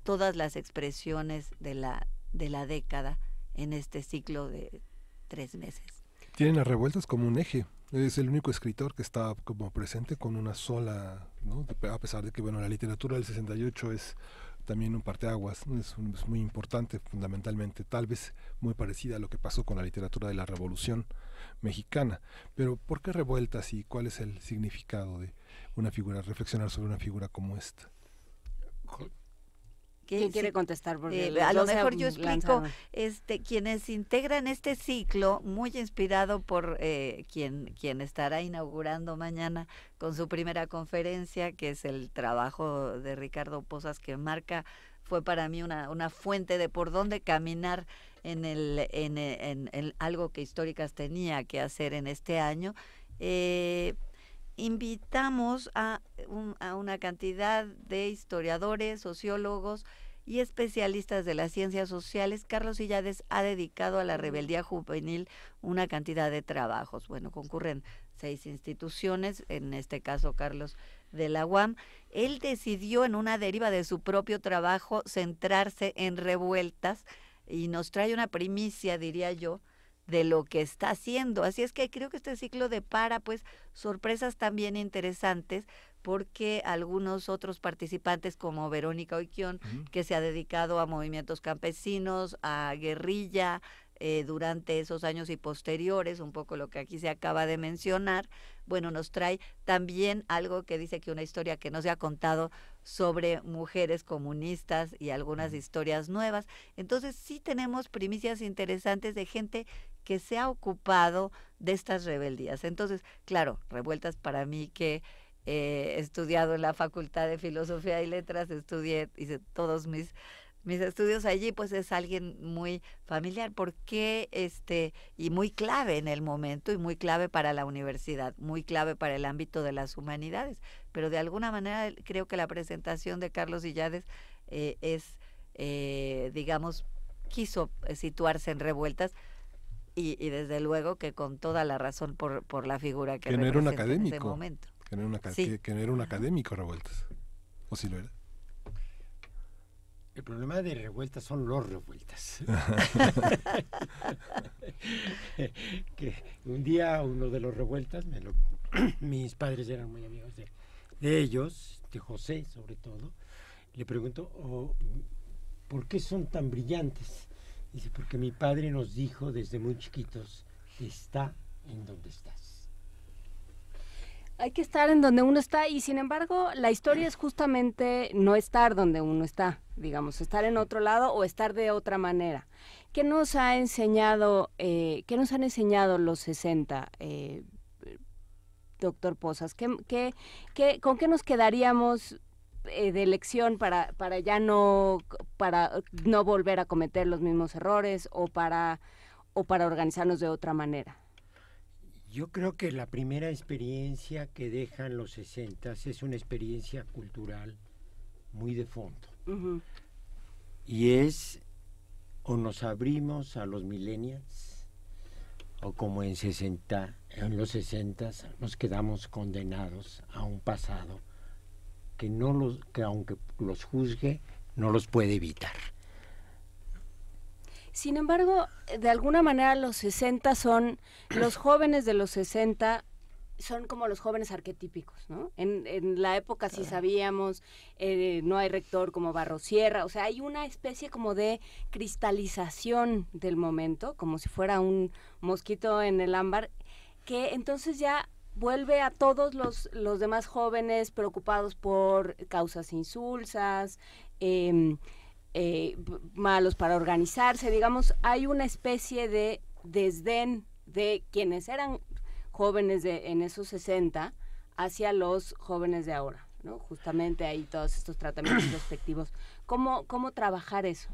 todas las expresiones de la década en este ciclo de 3 meses. Tienen a Revueltas como un eje. Es el único escritor que está como presente con una sola, ¿no? A pesar de que la literatura del 68 es también un parteaguas, ¿no? Es muy importante, fundamentalmente, tal vez muy parecida a lo que pasó con la literatura de la Revolución Mexicana. Pero ¿por qué revueltas y cuál es el significado de una figura, reflexionar sobre una figura como esta? ¿Quién quiere contestar? Porque a lo mejor yo lanzaron. explico, quienes integran este ciclo, muy inspirado por quien estará inaugurando mañana con su primera conferencia, que es el trabajo de Ricardo Posas, que fue para mí una fuente de por dónde caminar en algo que Históricas tenía que hacer en este año. Invitamos a una cantidad de historiadores, sociólogos y especialistas de las ciencias sociales. Carlos Illades ha dedicado a la rebeldía juvenil una cantidad de trabajos. Bueno, concurren 6 instituciones, en este caso Carlos de la UAM. Él decidió, en una deriva de su propio trabajo, centrarse en revueltas y nos trae una primicia, diría yo, de lo que está haciendo. Así es que creo que este ciclo depara pues sorpresas también interesantes, porque algunos otros participantes como Verónica Oiquión, que se ha dedicado a movimientos campesinos, a guerrilla, durante esos años y posteriores, un poco lo que aquí se acaba de mencionar, bueno, nos trae también algo que dice que una historia que no se ha contado sobre mujeres comunistas y algunas historias nuevas. Entonces sí tenemos primicias interesantes de gente que se ha ocupado de estas rebeldías. Entonces, claro, revueltas para mí que he estudiado en la Facultad de Filosofía y Letras, hice todos mis estudios allí, pues es alguien muy familiar, porque y muy clave en el momento, y muy clave para la universidad, muy clave para el ámbito de las humanidades. Pero de alguna manera creo que la presentación de Carlos Illades digamos, quiso situarse en revueltas, y desde luego que con toda la razón por la figura que no era un representa en ese académico, momento. que no era un académico Revueltas, ¿o sí lo era? El problema de revueltas son los revueltas. Que un día uno de los revueltas, mis padres eran muy amigos de ellos, de José sobre todo, le pregunto, ¿por qué son tan brillantes? Dice, porque mi padre nos dijo desde muy chiquitos, está en donde estás. Hay que estar en donde uno está, y sin embargo la historia es justamente no estar donde uno está, digamos, estar en otro lado o estar de otra manera. ¿Qué nos ha enseñado, qué nos han enseñado los 60, doctor Posas? ¿Con qué nos quedaríamos de lección para no volver a cometer los mismos errores o para organizarnos de otra manera? Yo creo que la primera experiencia que dejan los 60 es una experiencia cultural muy de fondo. Uh-huh. Y es, o nos abrimos a los millennials, o como en los 60 nos quedamos condenados a un pasado que aunque los juzgue, no los puede evitar. Sin embargo, de alguna manera los 60 son, los jóvenes de los 60 son como los jóvenes arquetípicos, ¿no? En la época sí sabíamos, no hay rector como Barrosierra, o sea, hay una especie como de cristalización del momento, como si fuera un mosquito en el ámbar, que entonces ya vuelve a todos los demás jóvenes preocupados por causas insulsas, malos para organizarse, digamos, hay una especie de desdén de quienes eran jóvenes en esos 60 hacia los jóvenes de ahora, ¿no? Justamente hay todos estos tratamientos respectivos. ¿Cómo trabajar eso?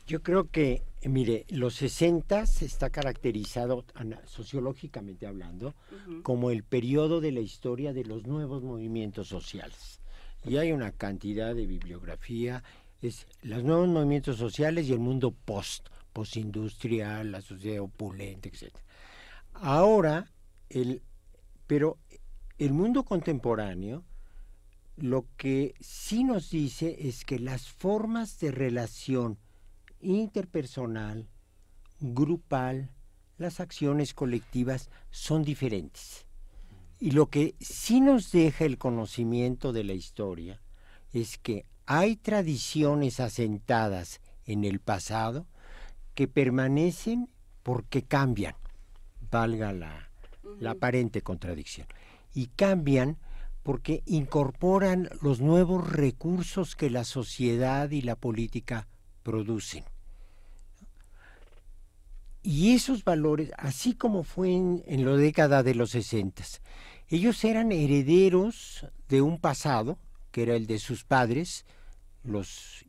Yo creo que, mire, los 60 está caracterizado, sociológicamente hablando, uh-huh, como el periodo de la historia de los nuevos movimientos sociales. Y hay una cantidad de bibliografía, es los nuevos movimientos sociales y el mundo postindustrial, la sociedad opulenta, etc. Ahora, pero el mundo contemporáneo lo que sí nos dice es que las formas de relación interpersonal, grupal, las acciones colectivas son diferentes. Y lo que sí nos deja el conocimiento de la historia es que hay tradiciones asentadas en el pasado que permanecen porque cambian, valga la aparente contradicción, y cambian porque incorporan los nuevos recursos que la sociedad y la política producen. Y esos valores, así como fue en la década de los 60, ellos eran herederos de un pasado, que era el de sus padres, los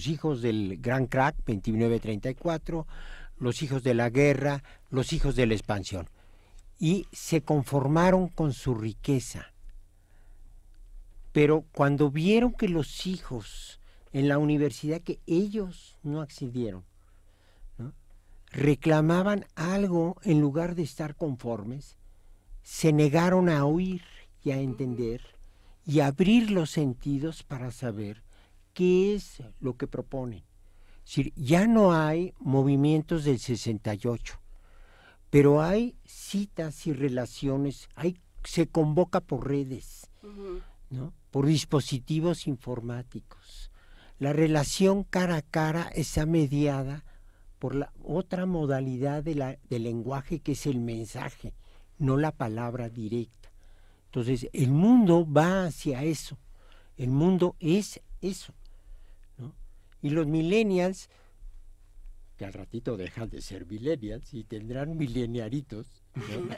hijos del Gran Crack, 29-34, los hijos de la guerra, los hijos de la expansión. Y se conformaron con su riqueza. Pero cuando vieron que los hijos en la universidad que ellos no accedieron, ¿no?, reclamaban algo en lugar de estar conformes, se negaron a oír y a entender y a abrir los sentidos para saber qué es lo que proponen. Es decir, ya no hay movimientos del 68, pero hay citas y relaciones, se convoca por redes, ¿no?, por dispositivos informáticos. La relación cara a cara está mediada por la otra modalidad del lenguaje, que es el mensaje, no la palabra directa. Entonces, el mundo va hacia eso. El mundo es eso, ¿no? Y los millennials, que al ratito dejan de ser millennials y tendrán mileniaritos, ¿no?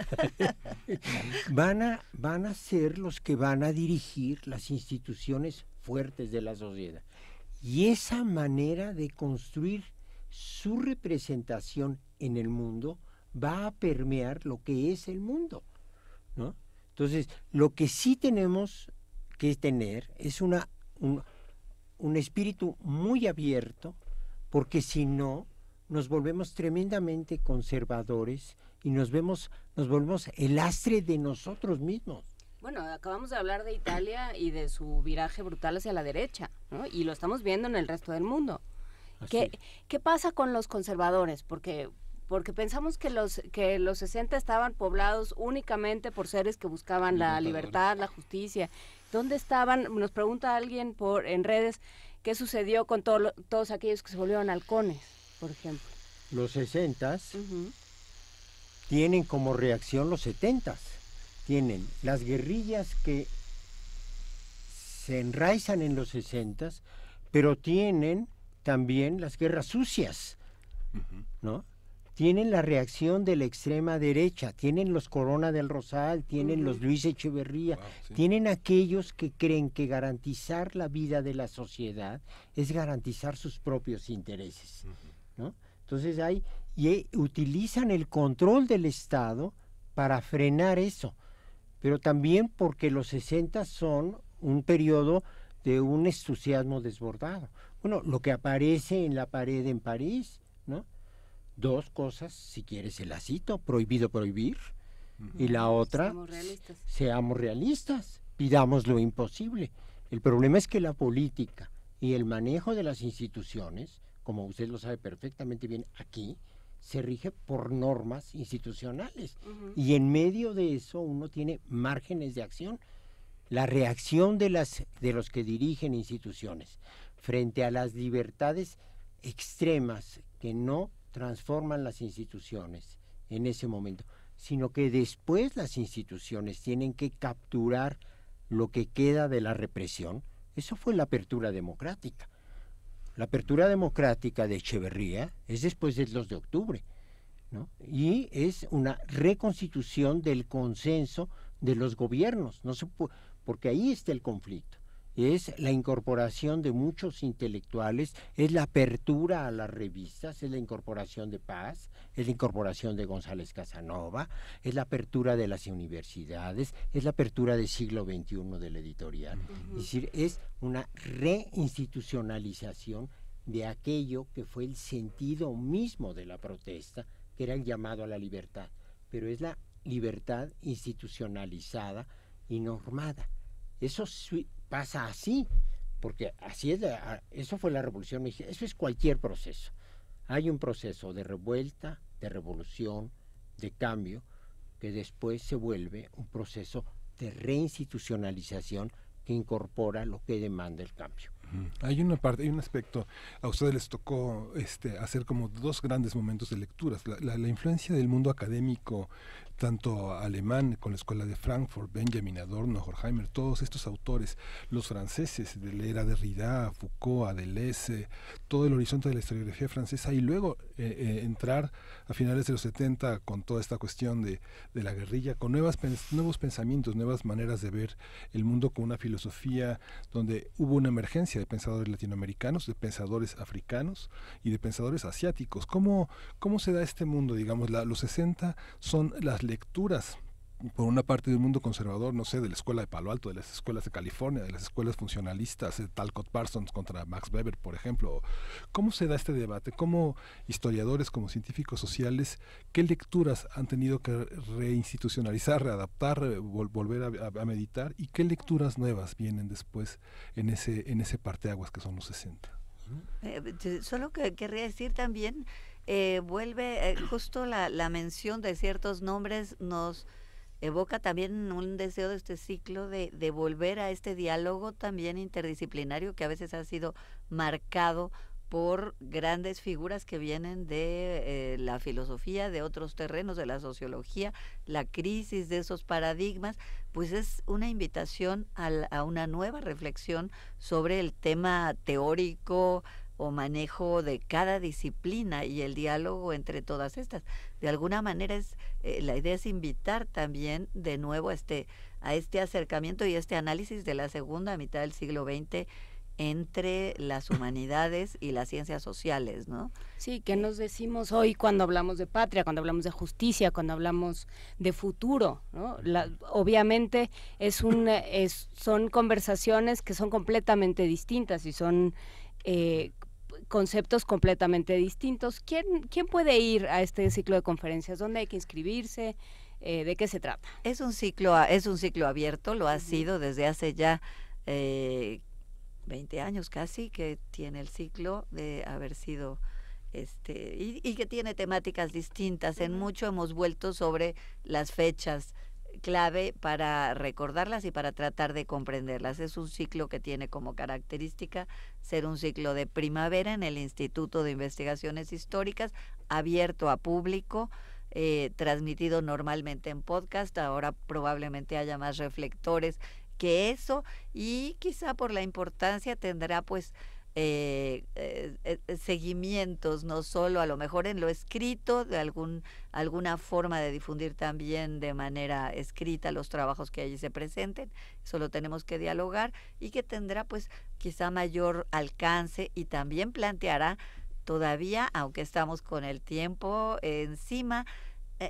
van a ser los que van a dirigir las instituciones fuertes de la sociedad. Y esa manera de construir su representación en el mundo va a permear lo que es el mundo, ¿no? Entonces, lo que sí tenemos que tener es un espíritu muy abierto, porque si no, nos volvemos tremendamente conservadores y nos volvemos el lastre de nosotros mismos. Bueno, acabamos de hablar de Italia y de su viraje brutal hacia la derecha, ¿no? Y lo estamos viendo en el resto del mundo. ¿Qué pasa con los conservadores? Porque pensamos que los 60 estaban poblados únicamente por seres que buscaban la libertad, la justicia. ¿Dónde estaban? Nos pregunta alguien en redes, ¿qué sucedió con todos aquellos que se volvieron halcones, por ejemplo? Los 60 tienen como reacción los 70. Tienen las guerrillas que se enraizan en los 60, pero tienen también las guerras sucias, ¿no? Tienen la reacción de la extrema derecha, tienen los Corona del Rosal, tienen los Luis Echeverría, tienen aquellos que creen que garantizar la vida de la sociedad es garantizar sus propios intereses, ¿no? Entonces utilizan el control del Estado para frenar eso, pero también porque los 60 son un periodo de un entusiasmo desbordado. Bueno, lo que aparece en la pared en París, ¿no? Dos cosas, si quieres se las cito: prohibido prohibir, y la otra, seamos realistas, pidamos lo imposible. El problema es que la política y el manejo de las instituciones, como usted lo sabe perfectamente bien aquí, se rige por normas institucionales, y en medio de eso uno tiene márgenes de acción. La reacción de los que dirigen instituciones frente a las libertades extremas que no transforman las instituciones en ese momento, sino que después las instituciones tienen que capturar lo que queda de la represión. Eso fue la apertura democrática. La apertura democrática de Echeverría es después del 2 de octubre, ¿no? Y es una reconstitución del consenso de los gobiernos, porque ahí está el conflicto. Es la incorporación de muchos intelectuales, es la apertura a las revistas, es la incorporación de Paz, es la incorporación de González Casanova, es la apertura de las universidades, es la apertura del siglo XXI del editorial. Es decir, es una reinstitucionalización de aquello que fue el sentido mismo de la protesta, que era el llamado a la libertad, pero es la libertad institucionalizada y normada. Eso pasa así, porque así es, eso fue la Revolución Mexicana. Eso es cualquier proceso. Hay un proceso de revuelta, de revolución, de cambio, que después se vuelve un proceso de reinstitucionalización que incorpora lo que demanda el cambio. Hay un aspecto, a ustedes les tocó hacer como dos grandes momentos de lecturas, la influencia del mundo académico, tanto alemán con la escuela de Frankfurt, Benjamin, Adorno, Horkheimer, todos estos autores, los franceses, de leer a Derrida, Foucault, a Deleuze, todo el horizonte de la historiografía francesa, y luego entrar a finales de los 70 con toda esta cuestión de la guerrilla, con nuevos pensamientos, nuevas maneras de ver el mundo, con una filosofía donde hubo una emergencia de pensadores latinoamericanos, de pensadores africanos y de pensadores asiáticos. ¿Cómo se da este mundo? Digamos, los 60 son las lecturas, por una parte, del mundo conservador, no sé, de la escuela de Palo Alto, de las escuelas de California, de las escuelas funcionalistas, de Talcott Parsons contra Max Weber, por ejemplo. ¿Cómo se da este debate? ¿Cómo historiadores, como científicos sociales, qué lecturas han tenido que reinstitucionalizar, readaptar, volver a meditar, y qué lecturas nuevas vienen después en ese parteaguas que son los 60? Solo que querría decir también, vuelve justo la mención de ciertos nombres nos evoca también un deseo de este ciclo de volver a este diálogo también interdisciplinario que a veces ha sido marcado por grandes figuras que vienen de la filosofía, de otros terrenos, de la sociología, la crisis de esos paradigmas, pues es una invitación a una nueva reflexión sobre el tema teórico o manejo de cada disciplina y el diálogo entre todas estas. De alguna manera la idea es invitar también de nuevo a este acercamiento y este análisis de la segunda mitad del siglo XX entre las humanidades y las ciencias sociales, ¿no? Sí, ¿qué nos decimos hoy cuando hablamos de patria, cuando hablamos de justicia, cuando hablamos de futuro, ¿no? Obviamente son conversaciones que son completamente distintas y son conceptos completamente distintos. ¿Quién puede ir a este ciclo de conferencias? ¿Dónde hay que inscribirse? ¿De qué se trata? Es un ciclo abierto, lo ha sido desde hace ya 20 años casi que tiene el ciclo de haber sido y que tiene temáticas distintas. En mucho hemos vuelto sobre las fechas clave para recordarlas y para tratar de comprenderlas. Es un ciclo que tiene como característica ser un ciclo de primavera en el Instituto de Investigaciones Históricas, abierto a público, transmitido normalmente en podcast. Ahora probablemente haya más reflectores que eso, y quizá por la importancia tendrá pues seguimientos, no solo a lo mejor en lo escrito, de alguna forma de difundir también de manera escrita los trabajos que allí se presenten. Eso lo tenemos que dialogar, y que tendrá pues quizá mayor alcance, y también planteará todavía, aunque estamos con el tiempo encima,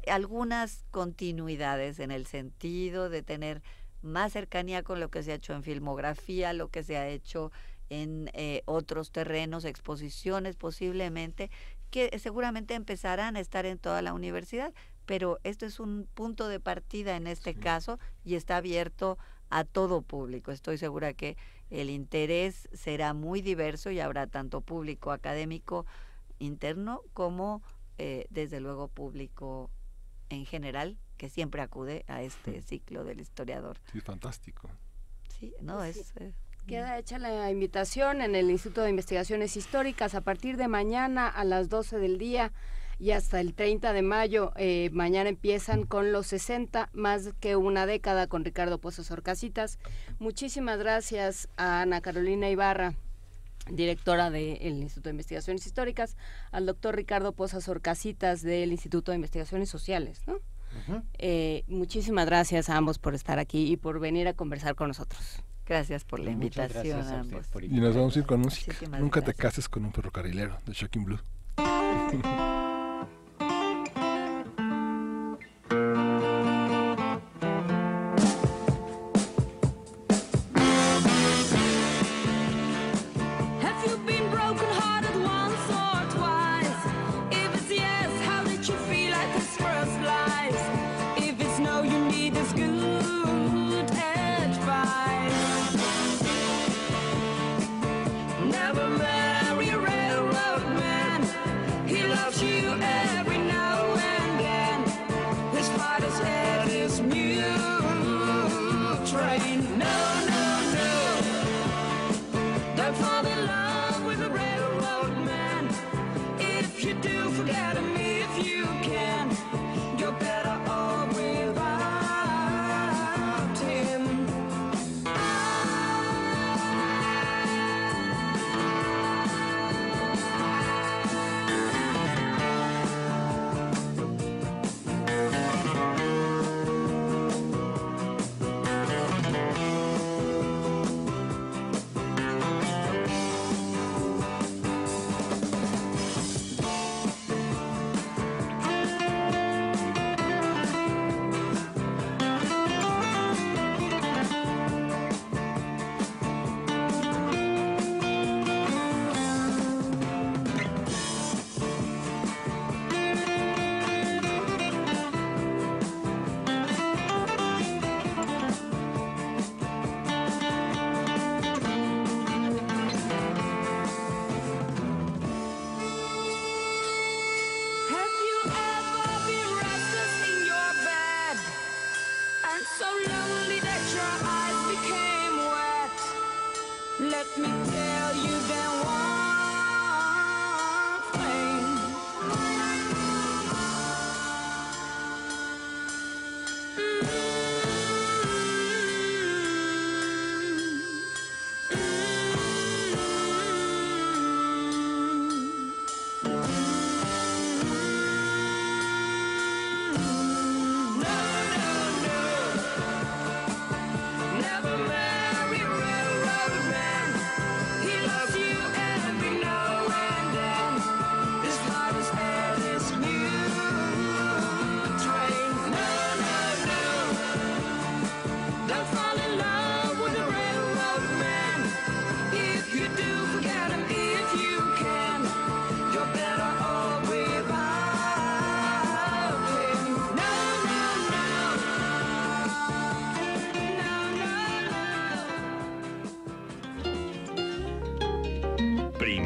algunas continuidades en el sentido de tener más cercanía con lo que se ha hecho en filmografía, lo que se ha hecho en otros terrenos, exposiciones posiblemente, que seguramente empezarán a estar en toda la universidad, pero esto es un punto de partida en este caso, y está abierto a todo público. Estoy segura que el interés será muy diverso y habrá tanto público académico interno como desde luego público en general, que siempre acude a este ciclo del historiador. Sí, fantástico. Sí, no, pues queda hecha la invitación en el Instituto de Investigaciones Históricas a partir de mañana a las 12 del día y hasta el 30 de mayo. Mañana empiezan con los 60, más que una década, con Ricardo Pozas Horcasitas. Muchísimas gracias a Ana Carolina Ibarra, directora del Instituto de Investigaciones Históricas, al doctor Ricardo Pozas Horcasitas del Instituto de Investigaciones Sociales, ¿no? Muchísimas gracias a ambos por estar aquí y por venir a conversar con nosotros. Gracias por la invitación a ambos. Y nos vamos a ir con música. Muchísimas Nunca gracias. te cases con un ferrocarrilero, de Shocking Blue. Never marry a railroad man. He loves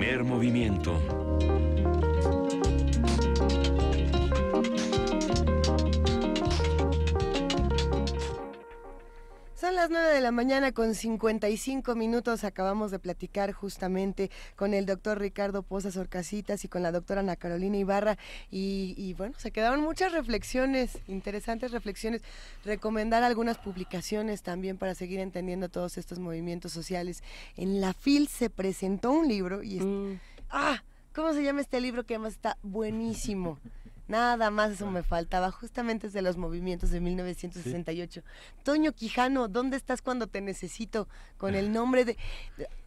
Primer movimiento. Son las 9 de la mañana con 55 minutos. Acabamos de platicar justamente con el doctor Ricardo Pozas Orcasitas y con la doctora Ana Carolina Ibarra. Y bueno, se quedaron muchas reflexiones, interesantes reflexiones. Recomendar algunas publicaciones también para seguir entendiendo todos estos movimientos sociales. En la FIL se presentó un libro y ¿cómo se llama este libro? Que además está buenísimo. Nada más eso me faltaba, justamente es de los movimientos de 1968. Sí. Toño Quijano, ¿dónde estás cuando te necesito? Con el nombre de...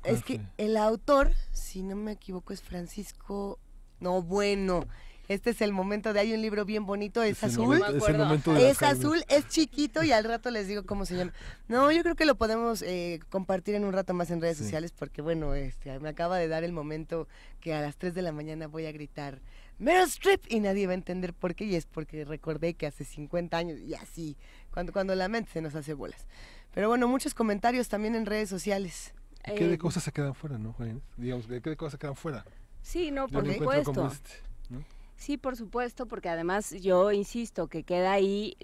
Es que el autor, si no me equivoco, es Francisco... No, bueno... Este es el momento de, hay un libro bien bonito, es azul, es azul, es chiquito y al rato les digo cómo se llama. No, yo creo que lo podemos compartir en un rato más en redes sociales porque bueno, me acaba de dar el momento que a las 3 de la mañana voy a gritar Meryl Streep y nadie va a entender por qué, y es porque recordé que hace 50 años y así, cuando la mente se nos hace bolas. Pero bueno, muchos comentarios también en redes sociales. ¿Qué de cosas se quedan fuera, no, Juan? Digamos, ¿qué de cosas se quedan fuera? Sí, no, por supuesto. ¿No? Sí, por supuesto, porque además yo insisto que queda ahí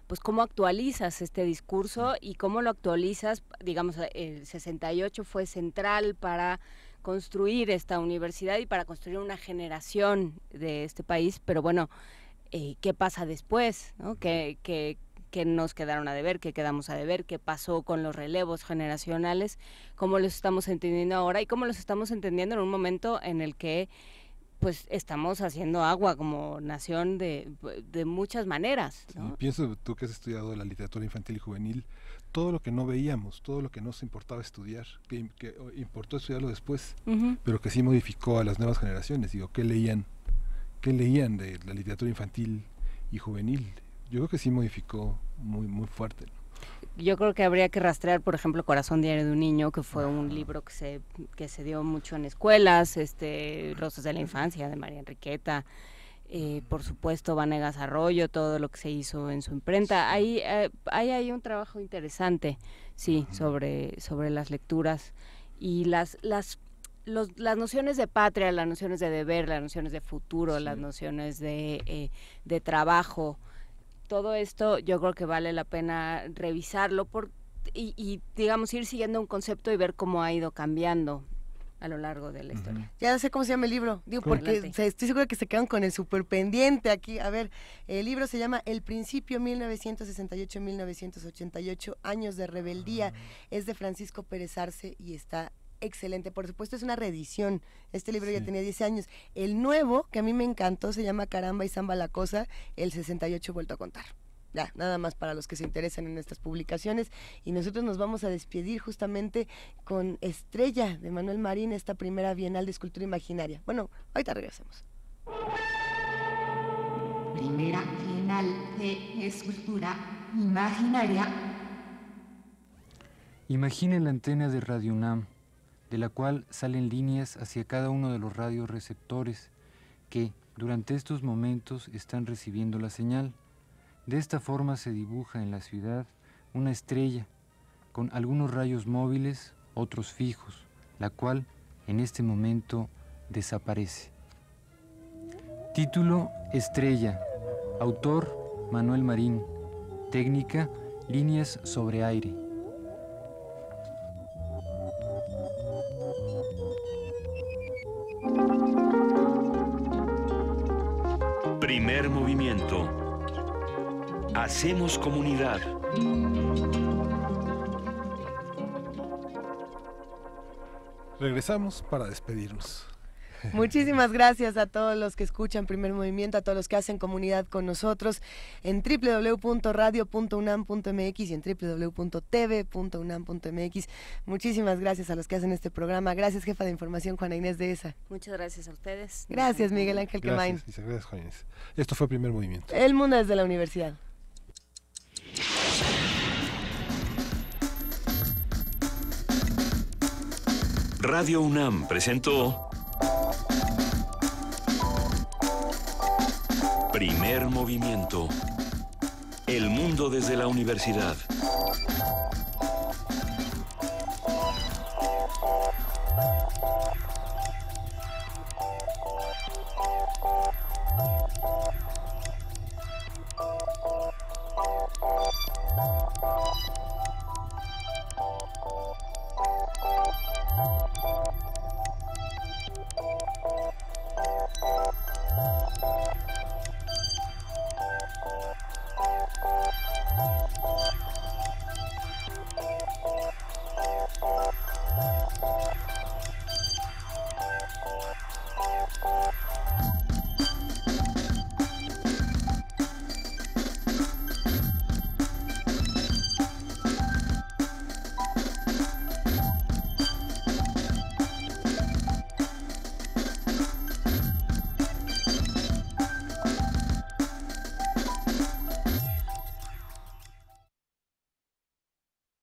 pues cómo actualizas este discurso y cómo lo actualizas, digamos, el 68 fue central para construir esta universidad y para construir una generación de este país, pero bueno, ¿qué pasa después? ¿No? ¿Qué nos quedaron a deber? ¿Qué quedamos a deber? ¿Qué pasó con los relevos generacionales? ¿Cómo los estamos entendiendo ahora? Y cómo los estamos entendiendo en un momento en el que pues estamos haciendo agua como nación de muchas maneras, ¿no? Sí, pienso, tú que has estudiado la literatura infantil y juvenil, todo lo que no veíamos, todo lo que nos importaba estudiar, que importó estudiarlo después, pero que sí modificó a las nuevas generaciones. Digo, ¿qué leían de la literatura infantil y juvenil? Yo creo que sí modificó muy, muy fuerte, ¿no? Yo creo que habría que rastrear, por ejemplo, Corazón Diario de un Niño, que fue un libro que se dio mucho en escuelas, Rosas de la Infancia, de María Enriqueta, por supuesto, Vanegas Arroyo, todo lo que se hizo en su imprenta. Ahí hay un trabajo interesante, sí, sobre las lecturas y las nociones de patria, las nociones de deber, las nociones de futuro, sí, las nociones de trabajo. Todo esto yo creo que vale la pena revisarlo y digamos ir siguiendo un concepto y ver cómo ha ido cambiando a lo largo de la historia. Ya sé cómo se llama el libro, digo, porque estoy segura que se quedan con el súper pendiente aquí. A ver, el libro se llama El Principio 1968-1988, Años de Rebeldía, es de Francisco Pérez Arce y está excelente. Por supuesto es una reedición, este libro ya tenía 10 años. El nuevo, que a mí me encantó, se llama Caramba y Zamba la Cosa, el 68 vuelto a contar. Ya, nada más para los que se interesan en estas publicaciones. Y nosotros nos vamos a despedir justamente con Estrella de Manuel Marín, esta primera Bienal de Escultura Imaginaria. Bueno, ahorita regresemos. Primera Bienal de Escultura Imaginaria. Imaginen la antena de Radio UNAM, de la cual salen líneas hacia cada uno de los radioreceptores que, durante estos momentos, están recibiendo la señal. De esta forma se dibuja en la ciudad una estrella, con algunos rayos móviles, otros fijos, la cual, en este momento, desaparece. Título: Estrella. Autor: Manuel Marín. Técnica: líneas sobre aire. Primer movimiento. Hacemos comunidad. Regresamos para despedirnos. Muchísimas gracias a todos los que escuchan Primer Movimiento, a todos los que hacen comunidad con nosotros en www.radio.unam.mx y en www.tv.unam.mx. Muchísimas gracias a los que hacen este programa. Gracias, jefa de información, Juana Inés de ESA. Muchas gracias a ustedes. Gracias, Miguel Ángel Quemain. Gracias, Juana Inés. Esto fue Primer Movimiento. El mundo desde la universidad. Radio UNAM presentó Primer Movimiento. El mundo desde la universidad.